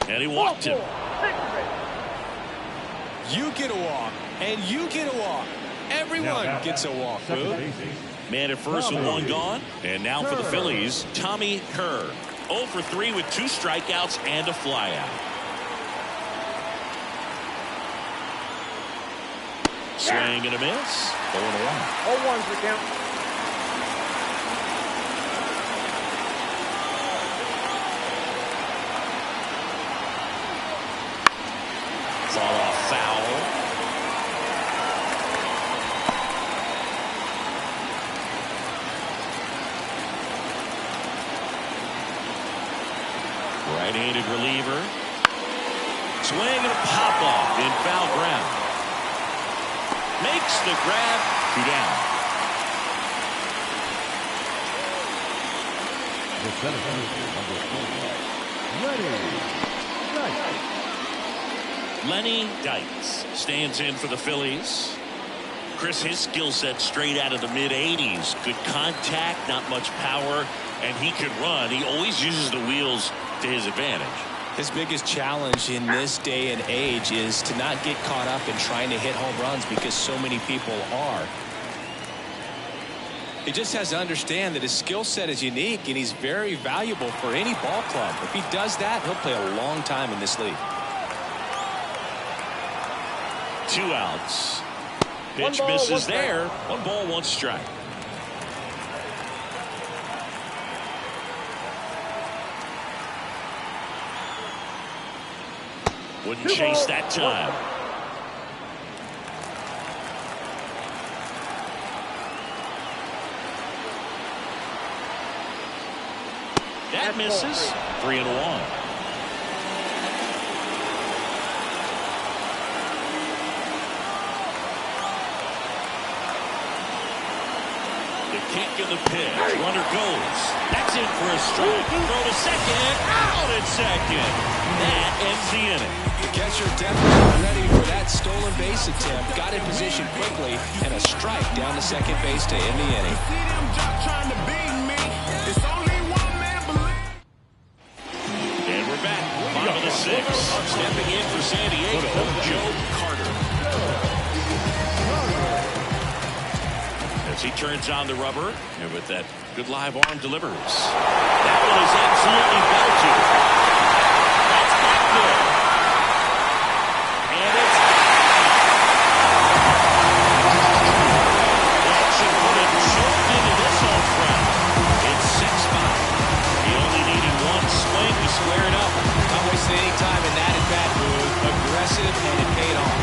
And he walked him. You get a walk, and you get a walk. Everyone gets a walk, Boo. Man at first with one gone. And now for the Phillies, Tommy Kerr. 0 for 3 with 2 strikeouts and a flyout. Swing and a miss. 0-1. 0-1's the count. Fall off foul. Right-handed reliever. Swing and a pop-off in foul ground. makes the grab. 2 down. The center fielder, number 4, Lenny Dykes stands in for the Phillies. Chris, his skill set straight out of the mid-80s. Good contact, not much power, and he can run. He always uses the wheels to his advantage. His biggest challenge in this day and age is to not get caught up in trying to hit home runs because so many people are. He just has to understand that his skill set is unique and he's very valuable for any ball club. If he does that, he'll play a long time in this league. 2 outs. Pitch misses there. 1 ball, 1 strike. Wouldn't chase that time. That misses. 3-1. Kick in the pitch. Runner goes. That's in for a strike. Throw to second. Out at second. That ends the inning. The catcher definitely ready for that stolen base attempt. Got in position quickly and a strike down to second base to end the inning. And we're back. Bottom of the 6th. Stepping in for San Diego, Joe Carter. He turns on the rubber, and with that good live arm delivers. That one is absolutely belted. That's back there. And it's that should put him choked into this home front. It's 6-5. He only needed 1 swing to square it up. Not wasting any time in that at-bat move. Aggressive, and it paid off.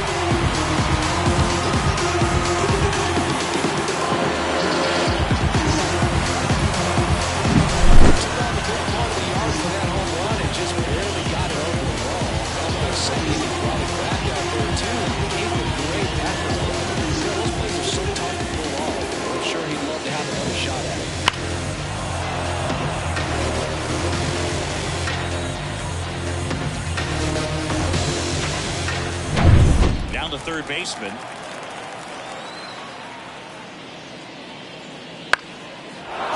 Down to third baseman.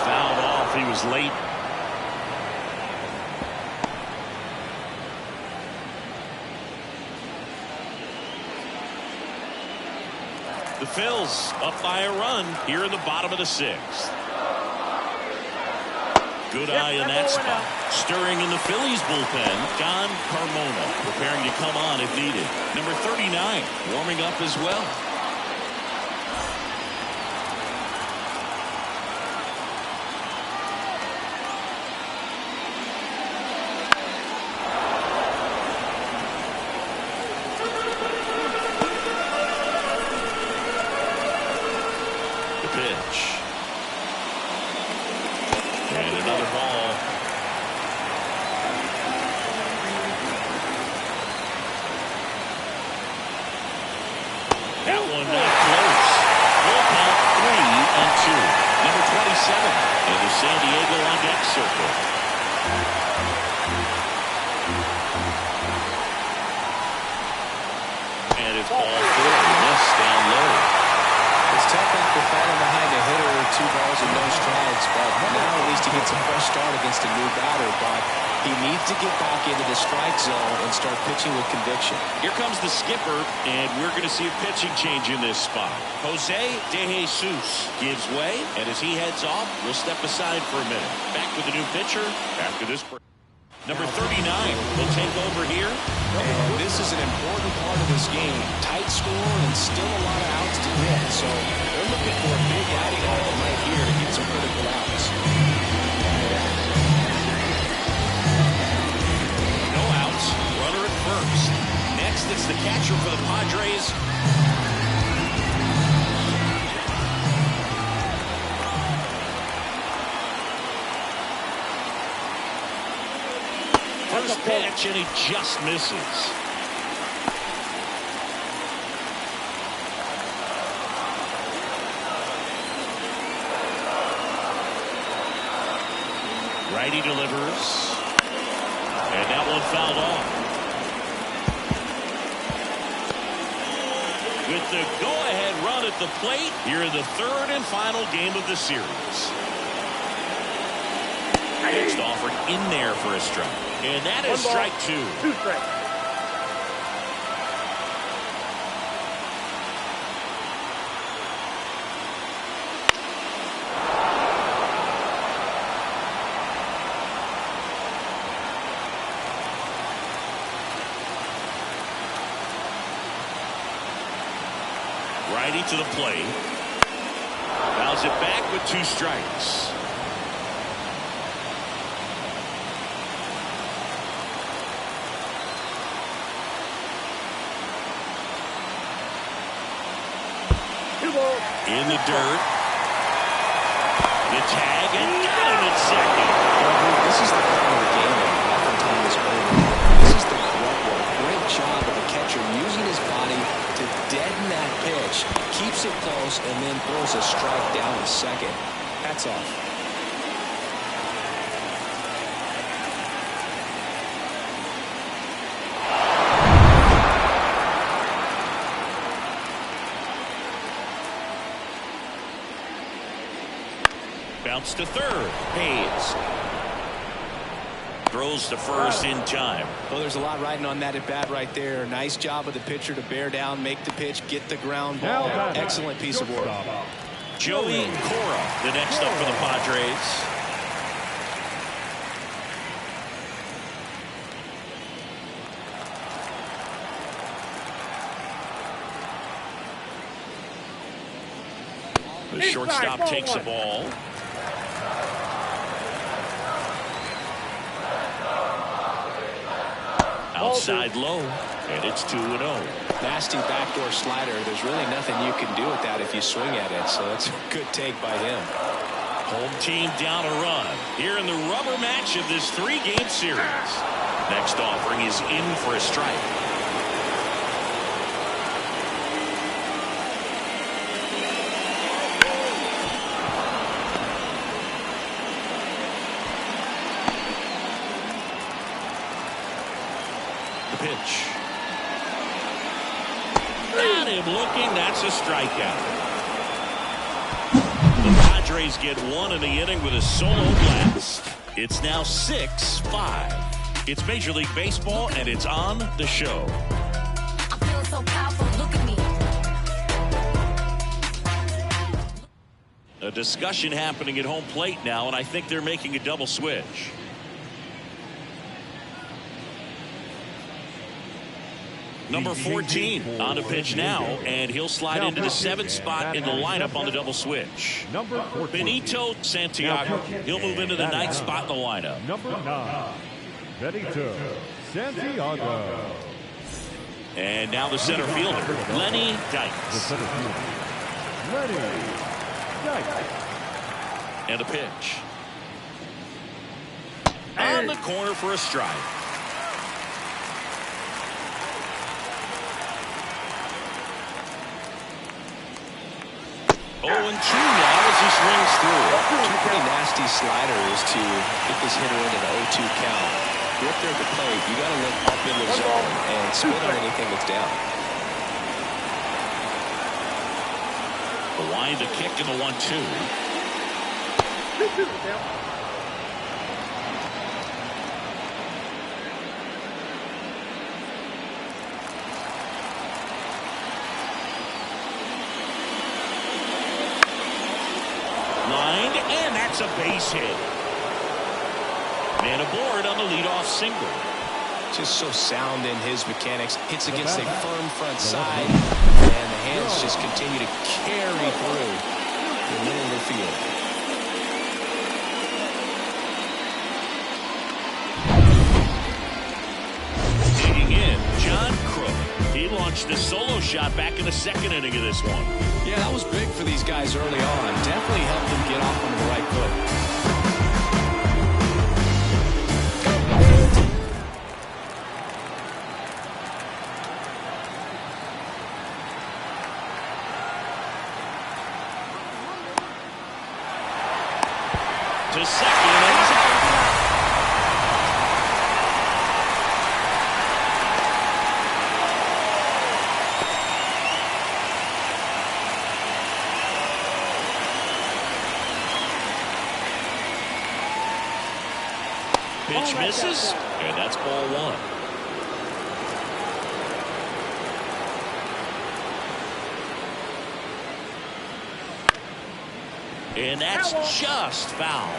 Fouled off. He was late. The Phils up by a run here in the bottom of the 6th. Good eye in that spot. Stirring in the Phillies bullpen, Don Carmona, preparing to come on if needed. Number 39, warming up as well. The pitch. And another ball. That one not close. Full count, 3-2. Number 27 in the San Diego on deck circle. And it's ball 4. Missed down low. It's tough after falling behind a hitter, 2 balls and no strikes, but now at least he gets a fresh start against a new batter. But he needs to get back into the strike zone and start pitching with conviction. Here comes the skipper, and we're going to see a pitching change in this spot. Jose De Jesus gives way, and as he heads off, we'll step aside for a minute. Back with a new pitcher after this break. Number 39 will take over here. And this is an important part of this game. Tight score and still a lot of outs to get. So they're looking for a big outing item right here to get some critical outs. No outs. Runner at first. Next, it's the catcher for the Padres. First pitch, and he just misses. Righty delivers. And that one fouled off. With the go-ahead run at the plate here in the third and final game of the series. Next offer in there for a strike. And that is strike two. 2 strikes. Righty to the plate. Fouls it back with 2 strikes. In the dirt. The tag and got him at second. This is the part of the game that oftentimes is over. This is the grunt work. Great job of the catcher using his body to deaden that pitch, keeps it close, and then throws a strike down to second. Hats off. Bounce to third. Hayes throws to first in time. Well, there's a lot riding on that at bat right there. Nice job of the pitcher to bear down, make the pitch, get the ground ball. Excellent piece of work. Joey Cora, the next up for the Padres. The shortstop takes the ball. Outside low, and it's 2-0. Nasty backdoor slider. There's really nothing you can do with that if you swing at it, so it's a good take by him. Home team down a run here in the rubber match of this 3-game series. Next offering is in for a strike. Pitch. Got him looking. That's a strikeout. The Padres get one in the inning with a solo blast. It's now 6-5. It's Major League Baseball, and it's on the show. I feel so powerful. Look at me. A discussion happening at home plate now, and I think they're making a double switch. Number 14 on the pitch now, and he'll slide into the 7th spot in the lineup on the double switch. Number 14. Benito Santiago. He'll move into the 9th spot in the lineup. Number 9. Benito Santiago. And now the center fielder, Lenny The Dykes. center fielder, Lenny Dykes. And a pitch. On the corner for a strike. 0-2 now as he swings through. Two pretty nasty sliders to get this hitter into the 0-2 count. You're up there at the plate. You got to look up in the zone and spin on anything that's down. The wind, the kick, and the 1-2. Lined, and that's a base hit. Man aboard on the leadoff single. Just so sound in his mechanics. Hits against a firm front side, and the hands just continue to carry through the middle of the field. Digging in, John Crook. He launched a solo shot back in the 2nd inning of this one. Yeah, that was big for these guys early on. Definitely helped them get off on the right foot. To second, and he's out. Pitch misses, and that's ball one. And that's just foul.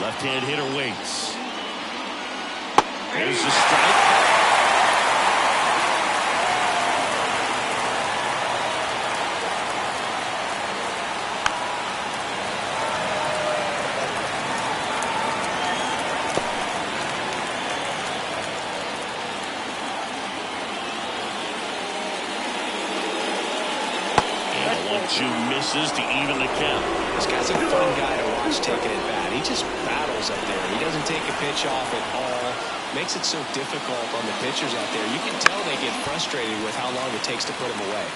Left-hand hitter waits. There's the strike. Two misses to even the count. This guy's a fun guy to watch taking at bat. He just battles up there. He doesn't take a pitch off at all. Makes it so difficult on the pitchers out there. You can tell they get frustrated with how long it takes to put him away.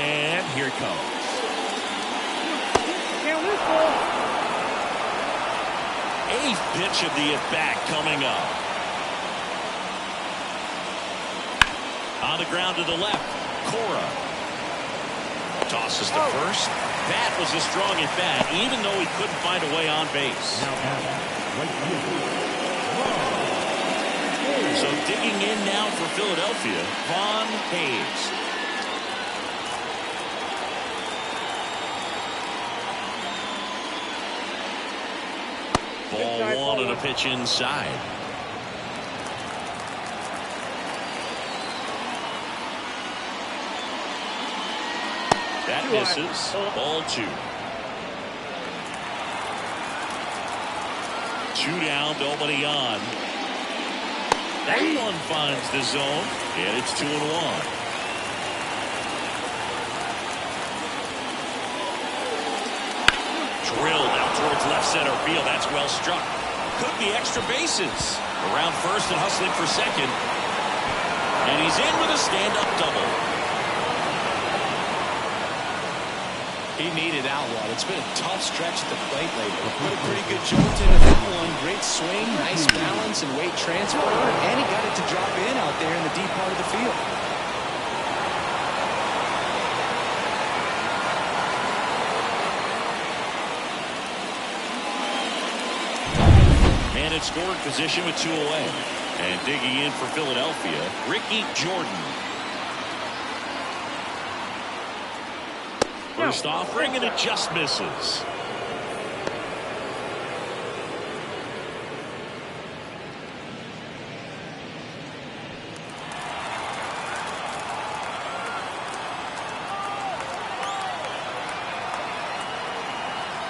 And here it comes. Eighth pitch of the at-bat coming up. On the ground to the left, Cora tosses to first. That was a strong at bat, even though he couldn't find a way on base. So digging in now for Philadelphia, Von Hayes. Ball one and a pitch inside. That misses. Ball two. Two down, nobody on. That one finds the zone, and it's 2-1. Drilled out towards left center field. That's well struck. Could be extra bases. Around first and hustling for second. And he's in with a stand-up double. He needed that one. It's been a tough stretch at the plate lately. Put a pretty good jolt into that one. Great swing, nice balance and weight transfer. And he got it to drop in out there in the deep part of the field. Man in scoring position with 2 away. And digging in for Philadelphia, Ricky Jordan. First offering, and it just misses.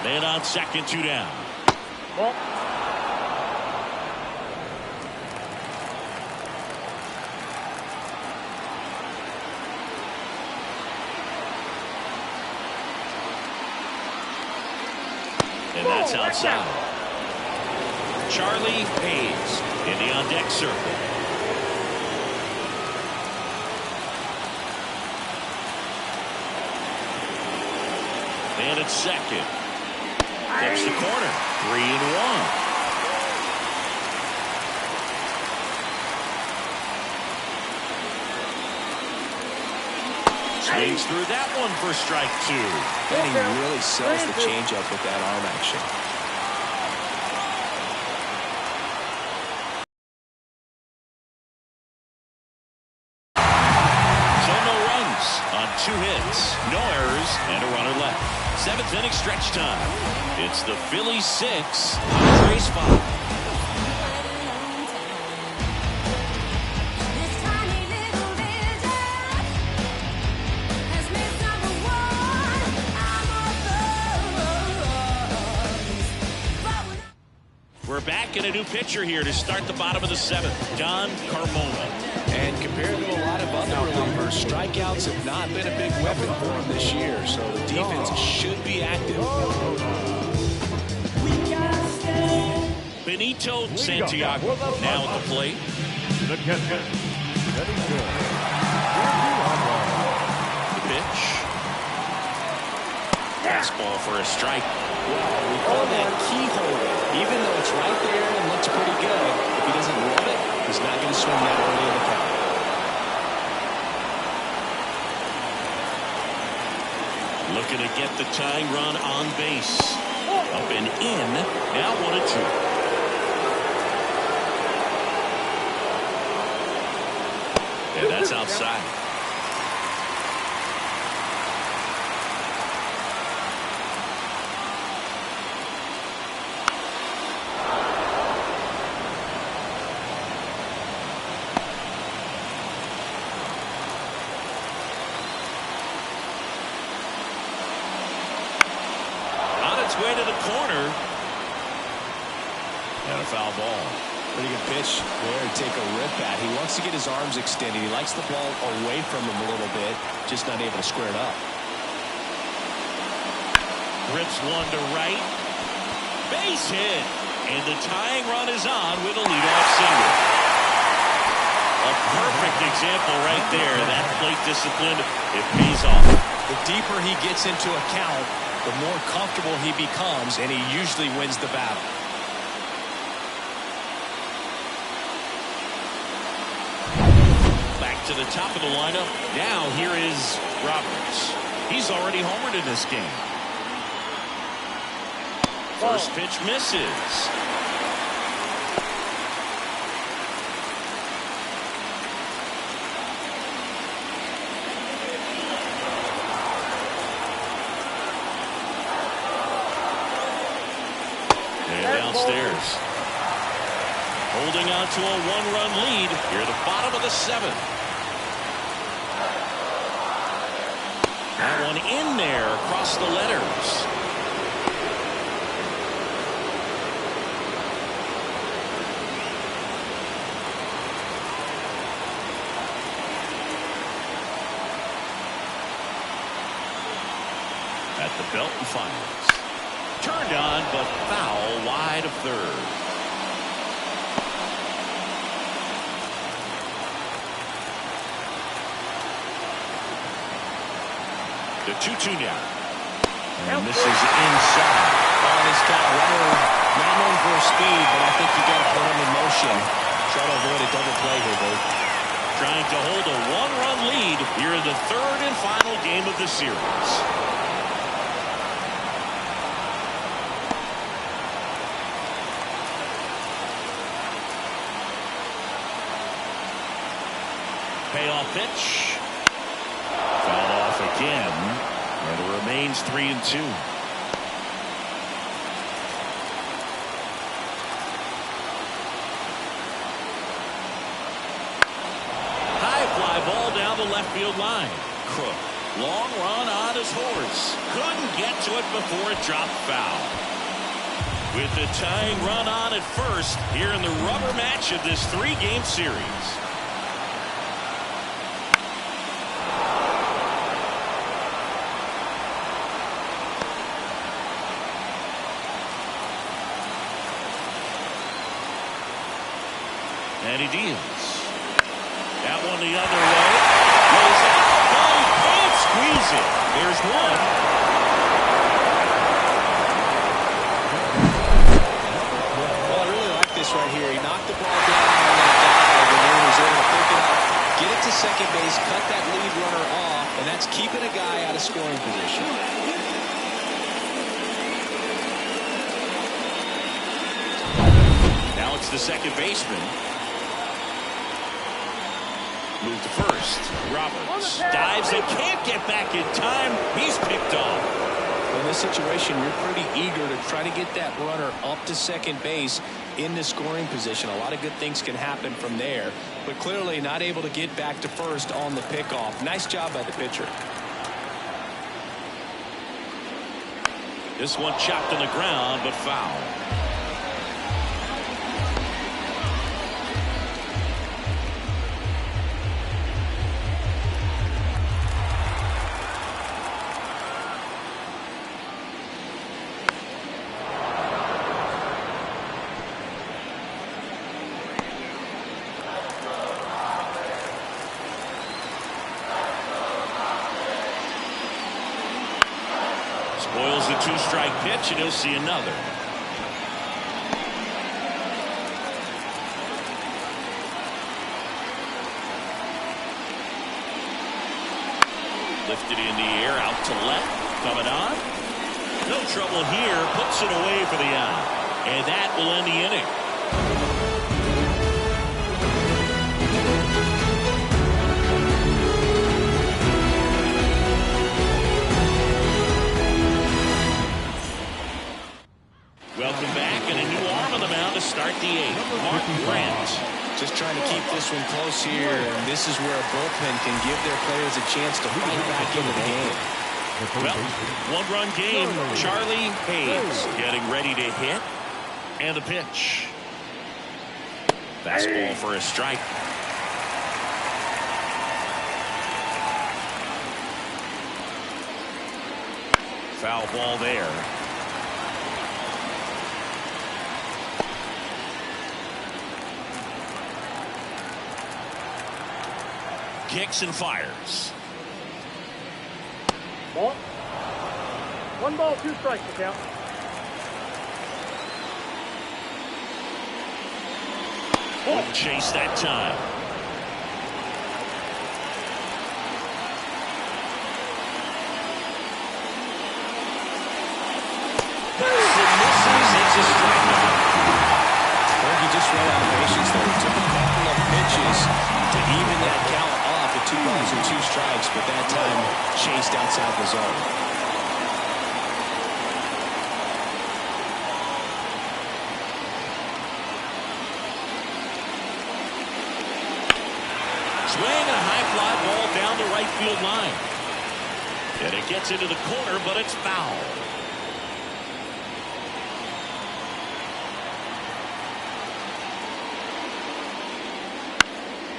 Man on second, 2 down. And that's outside. Charlie Hayes in the on-deck circle. And it's second. Flips the corner. 3-1. Swings through that one for strike 2. And he really sells the changeup with that arm action. So no runs on 2 hits, no errors, and a runner left. 7th inning stretch time. It's the Phillies 6, Padres 5. We're back in a new pitcher here to start the bottom of the 7th, Don Carmona. And compared to a lot of other relievers, strikeouts have not been a big weapon for him this year, so the defense should be active. Benito Santiago now at the plate. The catcher, ready to go. The pitch. Fastball for a strike. Well, we call that keyhole. Even though it's right there and looks pretty good, if he doesn't run it, he's not going to swing that early in the looking to get the tying run on base. Up and in. Now 1-2. And that's outside. Way to the corner, and a foul ball. Pretty good pitch there to take a rip at. He wants to get his arms extended. He likes the ball away from him a little bit, just not able to square it up. Rips one to right, base hit, and the tying run is on with a leadoff single. A perfect example right there. That plate discipline, it pays off. The deeper he gets into a count, the more comfortable he becomes, and he usually wins the battle. Back to the top of the lineup. Now here is Roberts. He's already homered in this game. First pitch misses. Downstairs. Holding on to a one-run lead here at the bottom of the seventh. That one in there across the letters. At the belt and fires. Turned on, but foul wide of third. The 2-2 now. And this is inside. Oh, this guy, runner, not known for speed, but I think you got to put him in motion. Try to avoid a double play here, Dave. Trying to hold a one-run lead here in the third and final game of the series. Payoff pitch. Foul off again. And it remains 3-2. High fly ball down the left field line. Crook. Long run on his horse. Couldn't get to it before it dropped foul. With the tying run on at first here in the rubber match of this three-game series. And he deals. That one the other way. Goes out. Oh, he can't squeeze it. There's one. Well, I really like this right here. He knocked the ball down on that dive, and then he was able to pick it up, get it to second base, cut that lead runner off, and that's keeping a guy out of scoring position. Now it's the second baseman. Move to first. Roberts dives and can't get back in time. He's picked off. Well, in this situation, you're pretty eager to try to get that runner up to second base in the scoring position. A lot of good things can happen from there, but clearly not able to get back to first on the pickoff. Nice job by the pitcher. This one chopped on the ground, but foul. Spoils the two-strike pitch, and he'll see another. Lifted in the air, out to left. coming on. No trouble here. Puts it away for the out. And that will end the inning. Welcome back, and a new arm on the mound to start the eighth. Mark Grant. Just trying to keep this one close here, and this is where a bullpen can give their players a chance to fight back into the game. Well, one-run game. Charlie Hayes getting ready to hit, and the pitch. Fastball for a strike. Foul ball there. Kicks and fires. Ball. 1 ball, 2 strikes to count. Wouldn't chase that time. It's a strikeout. I think he just ran out of patience there. It took a couple of pitches to even that count off at 2 balls and 2 strikes, but that time chased outside the zone. Swing and a high fly ball down the right field line. And it gets into the corner, but it's foul.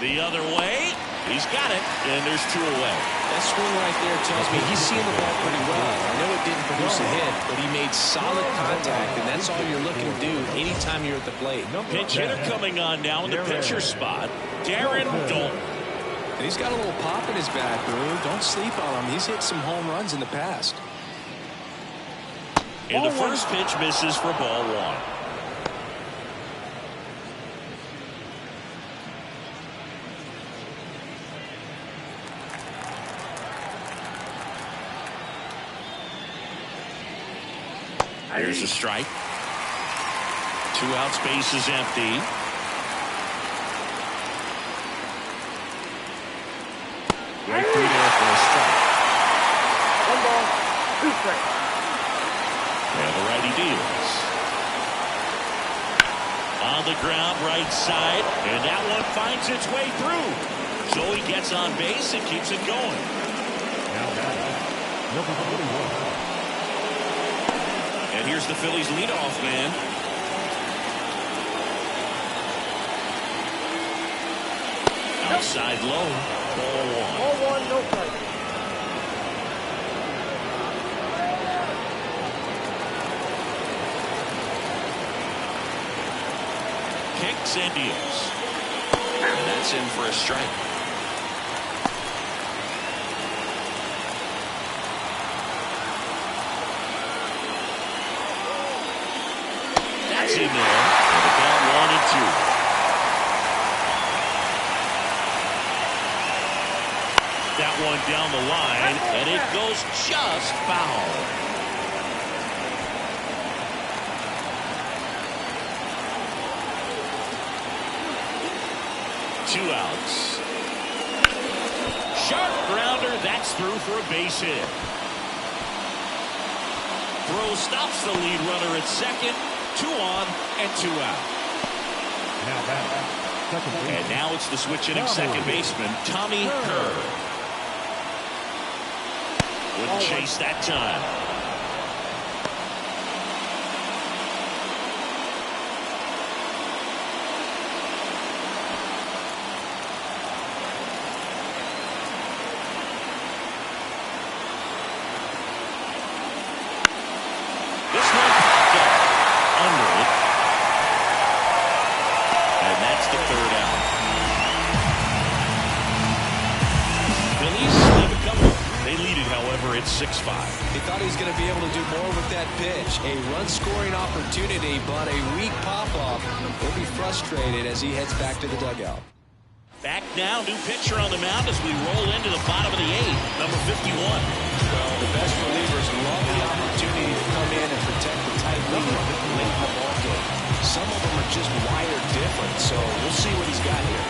The other way. He's got it, and there's 2 away. That swing right there tells me he's seeing the ball pretty well. I know it didn't produce a hit, but he made solid contact, and that's all you're looking to do anytime you're at the plate. Pinch hitter coming on now in the pitcher spot. Darren Dalton. And he's got a little pop in his bat, Brew. Don't sleep on him. He's hit some home runs in the past. And the first pitch misses for ball 1. There's a strike. 2 outs, base is empty. Right through there for a strike. 1 ball, 2 strikes. And the righty deals. On the ground, right side, and that one finds its way through. So he gets on base and keeps it going. Now batting, number 41. And here's the Phillies leadoff man. Outside low, ball 1. Ball 1, no strikes. Kicks and deals. And that's in for a strike. That's in there. And the count 1 and 2. That one down the line, and it goes just foul. Two outs. Sharp grounder, that's through for a base hit. Throw stops the lead runner at second. 2 on and 2 out. Now batting, second base. And now it's the switch hitting second baseman, Tommy Kerr. Wouldn't chase that time. This one popped up under it. And that's the 3rd out. Phillies leave a couple. They lead it, however, it's 6-5. He thought he was going to be able to do more with that pitch. A run-scoring opportunity, but a weak pop-up. He'll be frustrated as he heads back to the dugout. Back now, new pitcher on the mound as we roll into the bottom of the 8th, number 51. Well, the best relievers in and protect the tight lead late in the ballgame. Some of them are just wired different, so we'll see what he's got here.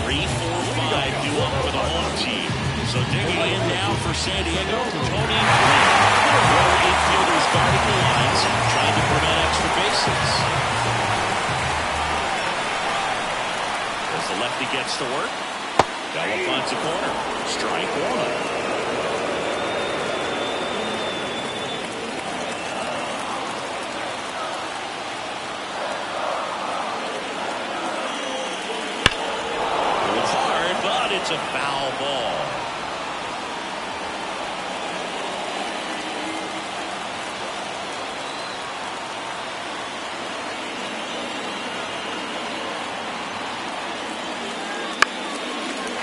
3, 4, 5 due up for the home team. So digging in now for San Diego, Tony Gwynn. Four infielders guarding the lines, trying to prevent extra bases. As the lefty gets to work, Bella finds a corner. Strike one. It's a foul ball.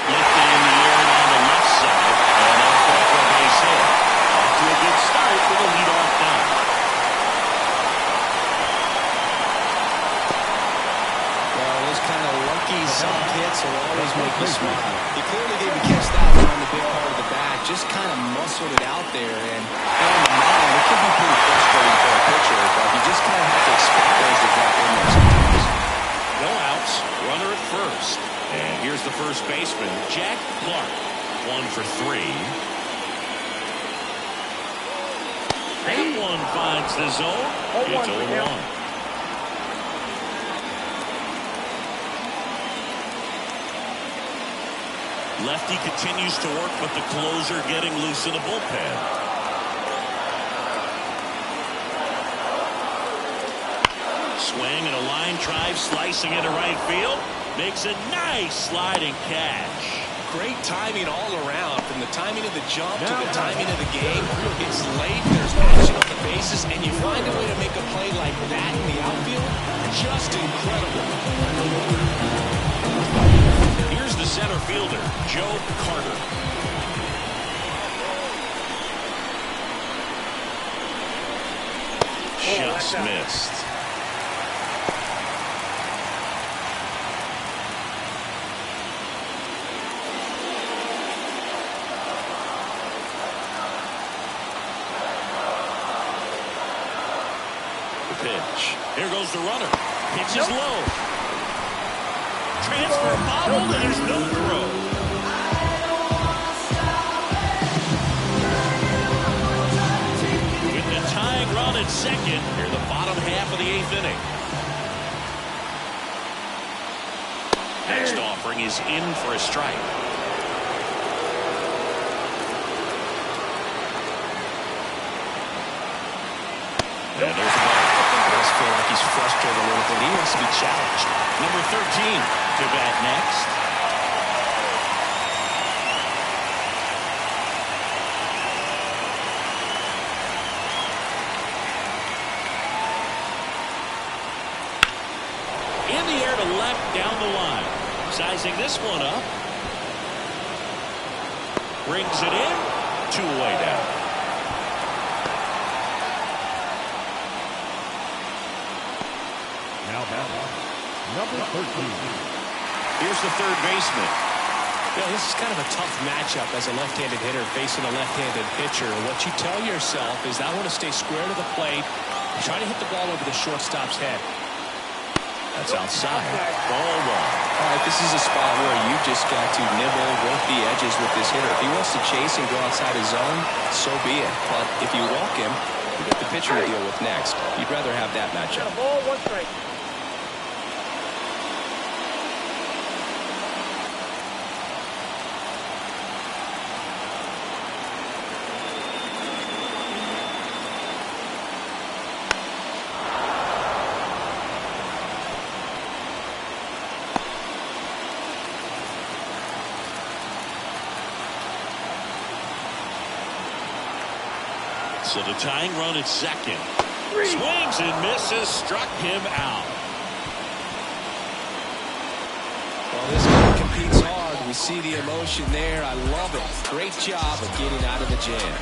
Lifted in the air and on the left side, and that'll call for a base hit. Off to a good start with a leadoff down. Well, those kind of lucky soft hits will always make you smile. He clearly didn't catch that one on the big part of the bat. Just kind of muscled it out there. And on the mound, it can be pretty frustrating for a pitcher, but you just kind of have to expect those to drop in there sometimes. No outs, runner at first. And here's the first baseman, Jack Clark. 1 for 3. That one finds the zone. It's 0-1. Lefty continues to work, but the closer getting loose in the bullpen. Swing and a line drive, slicing into right field. Makes a nice sliding catch. Great timing all around, from the timing of the jump to the timing of the game. It's late, there's action on the bases, and you find a way to make a play like that in the outfield. Just incredible. Here's the center fielder, Joe Carter. Just missed. The pitch. Here goes the runner. Pitch is low. Transfer bobbled, and there's no throw. With the tying run at second, near the bottom half of the 8th inning. Next offering is in for a strike. And there's a ball. He does feel like he's frustrated a little bit. He wants to be challenged. Number 13 to bat next. In the air to left, down the line. Sizing this one up. Brings it in. 2 away down. Now batting, number 13. Here's the third baseman. Yeah, this is kind of a tough matchup as a left-handed hitter facing a left-handed pitcher. What you tell yourself is, I want to stay square to the plate, try to hit the ball over the shortstop's head. That's outside. Ball 1. All right, this is a spot where you just got to nibble, work the edges with this hitter. If he wants to chase and go outside his zone, so be it. But if you walk him, you got the pitcher to deal with next. You'd rather have that matchup. Got a ball, 1 strike. So the tying run at second. Swings and misses, struck him out. Well, this guy competes hard. We see the emotion there. I love it. Great job of getting out of the jam.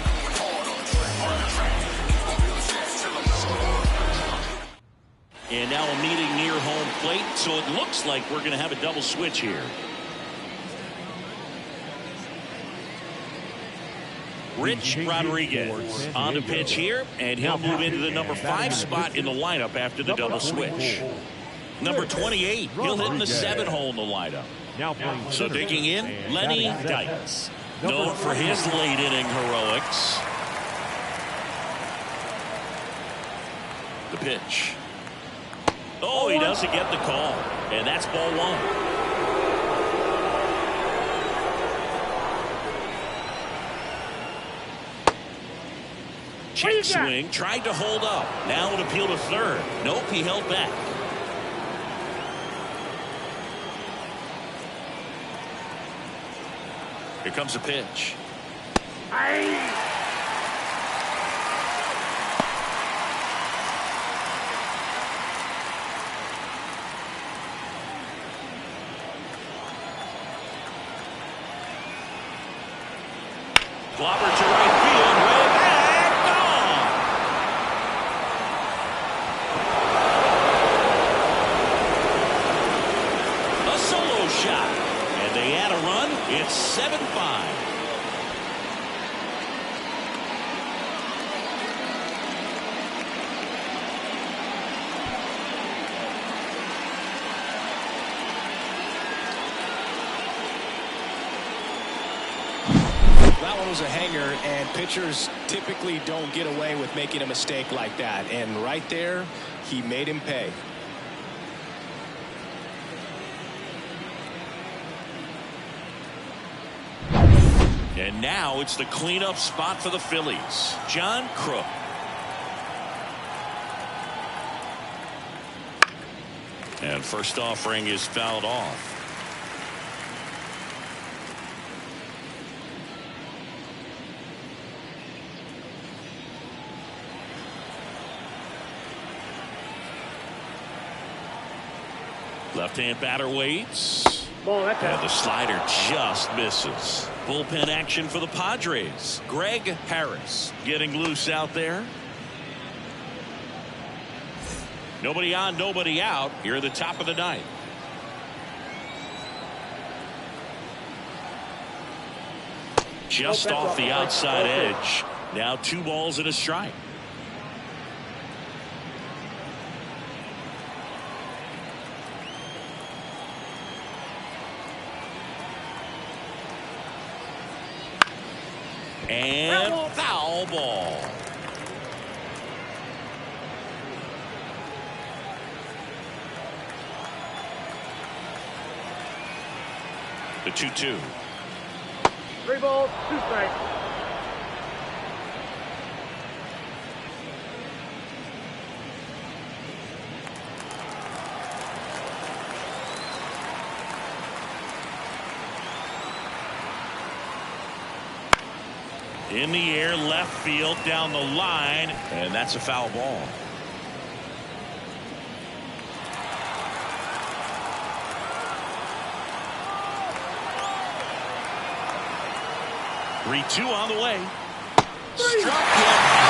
And now a meeting near home plate, so it looks like we're going to have a double switch here. Rich Rodriguez on the pitch here, and he'll move into the number 5 spot in the lineup after the double switch. Number 28, he'll hit in the 7 hole in the lineup. So digging in, Lenny Dykes, known for his late inning heroics. The pitch. Oh, he doesn't get the call, and that's ball 1. Check swing, tried to hold up. Now an appeal to third. Nope, he held back. Here comes a pitch. Clobber to right field, way back, gone. A solo shot, and they add a run. It's 7-5. That one was a hanger, and pitchers typically don't get away with making a mistake like that. And right there, he made him pay. And now it's the cleanup spot for the Phillies. John Crook. And first offering is fouled off. Left-hand batter waits. And the slider just misses. Bullpen action for the Padres. Greg Harris getting loose out there. Nobody on, nobody out here at the top of the ninth. Just off the outside edge. Now 2 balls and a strike. And foul ball. The 2-2. 3 balls, 2 strikes. In the air, left field, down the line, and that's a foul ball. Three-two on the way. Struck him out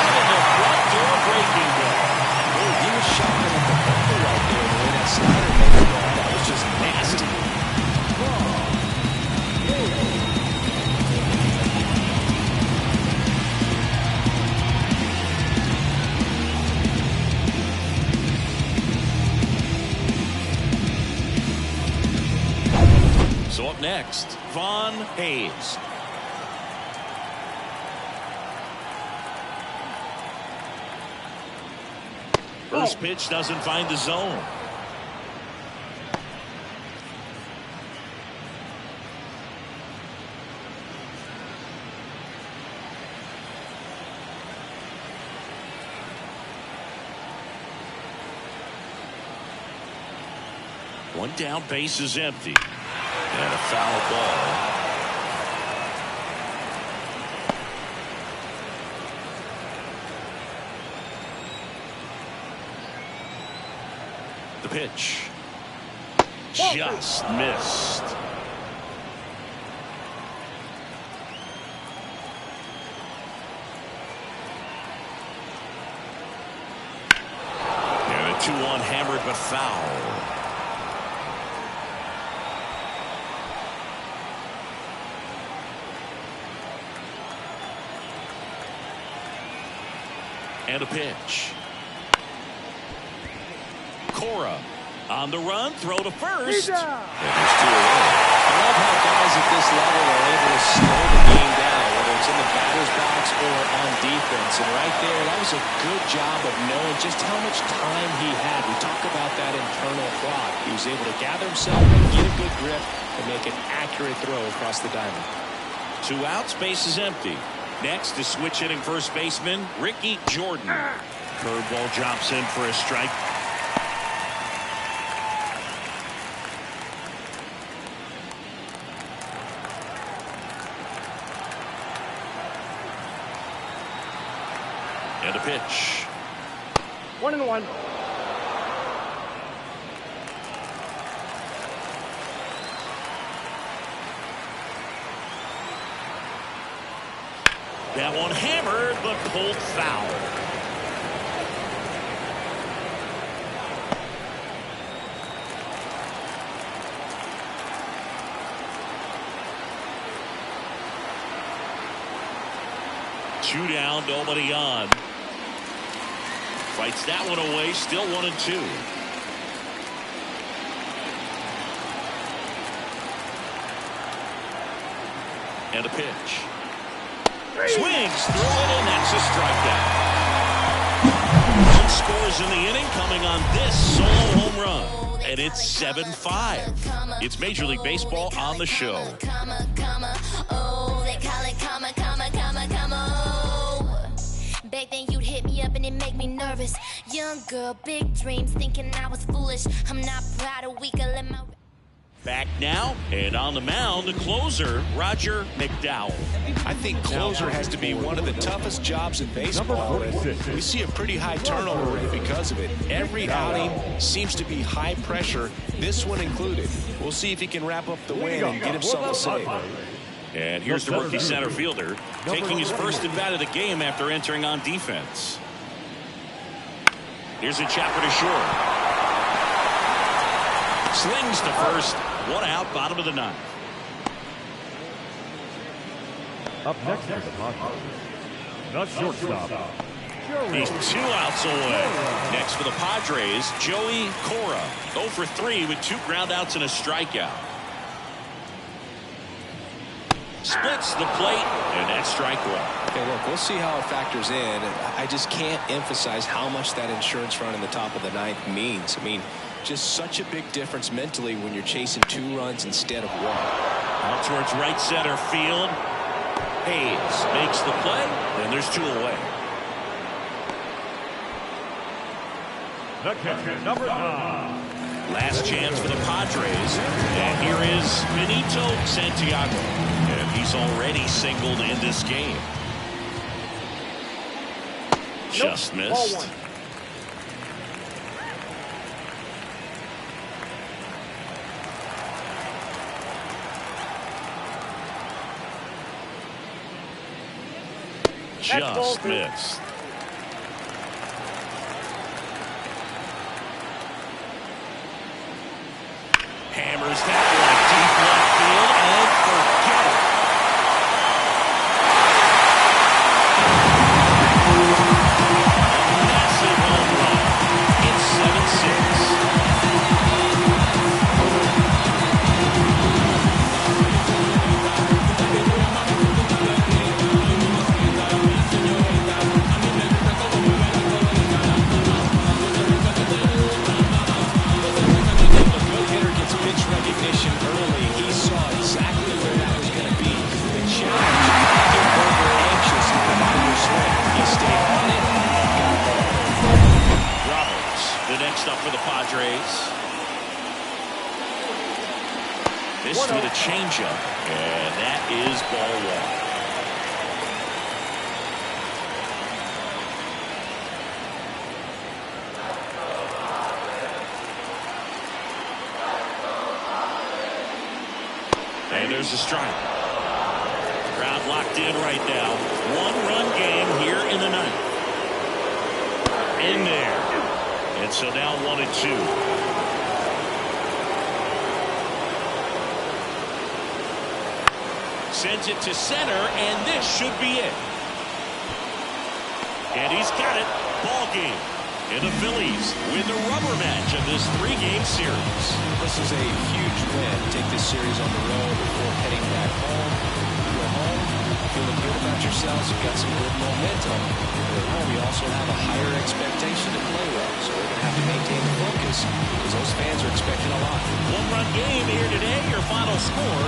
of the front door breaking ball. Oh, he was shopping at the bumper right there. The way that slider made the ball, that was just nasty. So up next, Vaughn Hayes. First pitch doesn't find the zone. One down, base is empty. And a foul ball. The pitch. Just missed. And a 2-1 hammered but foul. And a pitch. Cora on the run, throw to first. And there's 2 away. I love how guys at this level are able to slow the game down, whether it's in the batter's box or on defense. And right there, that was a good job of knowing just how much time he had. We talk about that internal clock. He was able to gather himself, get a good grip, and make an accurate throw across the diamond. 2 outs, base is empty. Next is switch hitting first baseman Ricky Jordan. Curveball drops in for a strike. And a pitch. 1-1. That one hammered, but pulled foul. Two down, nobody on. Fights that one away, still 1-2. And a pitch. Swings through it, and that's a strikeout. 1 scores in the inning, coming on this solo home run. And it's 7-5. It's Major League Baseball on the show. Back then you'd hit me up and it make me nervous. Young girl, big dreams, thinking I was foolish. I'm not proud of weak, I let my... Back now, and on the mound, the closer, Roger McDowell. I think closer has to be one of the toughest jobs in baseball. And we see a pretty high turnover rate because of it. Every outing seems to be high pressure, this one included. We'll see if he can wrap up the win and get himself a save. And here's the rookie center fielder taking his first at bat of the game after entering on defense. Here's a chopper to short. Slings to first. 1 out, bottom of the 9th. Up next is the Padres. The shortstop. He's 2 outs away. Next for the Padres, Joey Cora. 0 for 3 with 2 ground outs and a strikeout. Splits the plate, and that's strike 1. Okay, look, we'll see how it factors in. I just can't emphasize how much that insurance run in the top of the 9th means. I mean, just such a big difference mentally when you're chasing 2 runs instead of 1. Out towards right center field. Hayes makes the play, and there's 2 away. The catcher, number 9. Last chance for the Padres. And here is Benito Santiago. And he's already singled in this game. Just missed. Just missed. Hammers that one deep left field and forget it. Massive home run. It's 7-6. Early, he saw exactly where that was going to be. The challenge, getting over anxious at the minor swing. He stayed on it and got there. Roberts, the next up for the Padres. This with a changeup, and that is ball 1. And there's a strike. Crowd locked in right now. 1-run game here in the 9th. In there. And so now 1-2. Sends it to center, and this should be it. And he's got it. Ball game. And the Phillies win the rubber match of this 3-game series. This is a huge win. Take this series on the road before heading back home. You go home, feeling good about yourselves. You've got some good momentum. At home, you also have a higher expectation to play well. So we're going to have to maintain the focus because those fans are expecting a lot. One-run game here today. Your final score,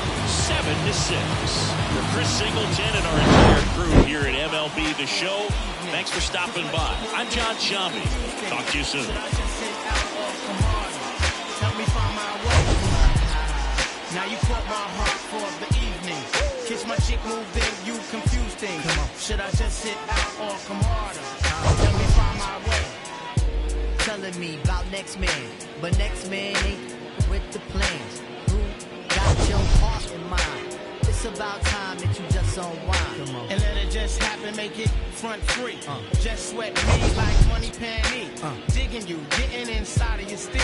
7-6. For Chris Singleton and our entire crew here at MLB The Show, thanks for stopping by. I'm John Shambi. Talk to you soon. Now you caught my heart for the evening. Kiss my chick, move in, you confuse things. Should I just sit out or come harder? Tell me find my way. Telling me about next man, but next man ain't with the plans. Who got your heart in mind? It's about time that you just unwind. And let it just happen, make it front free. Just sweat me like 20 penny. Digging you, getting inside of your steel.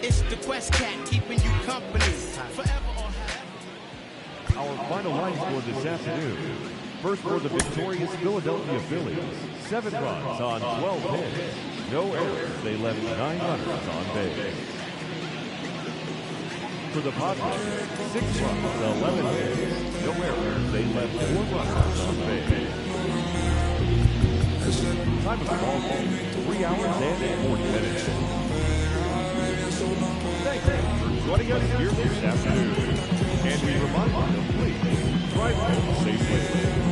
It's the Quest Cat keeping you company. Forever or forever. Our final line score this afternoon. First for the victorious Philadelphia Phillies. 7 runs on 12 hits. No errors. They left 9 runners on base. For the Padres, 6 runs, 11 hits. No errors. They left 4 runners on base. Time of the ball game, 3 hours and 40 minutes. Thank you for joining us here this afternoon. And we remind you to please drive home safely.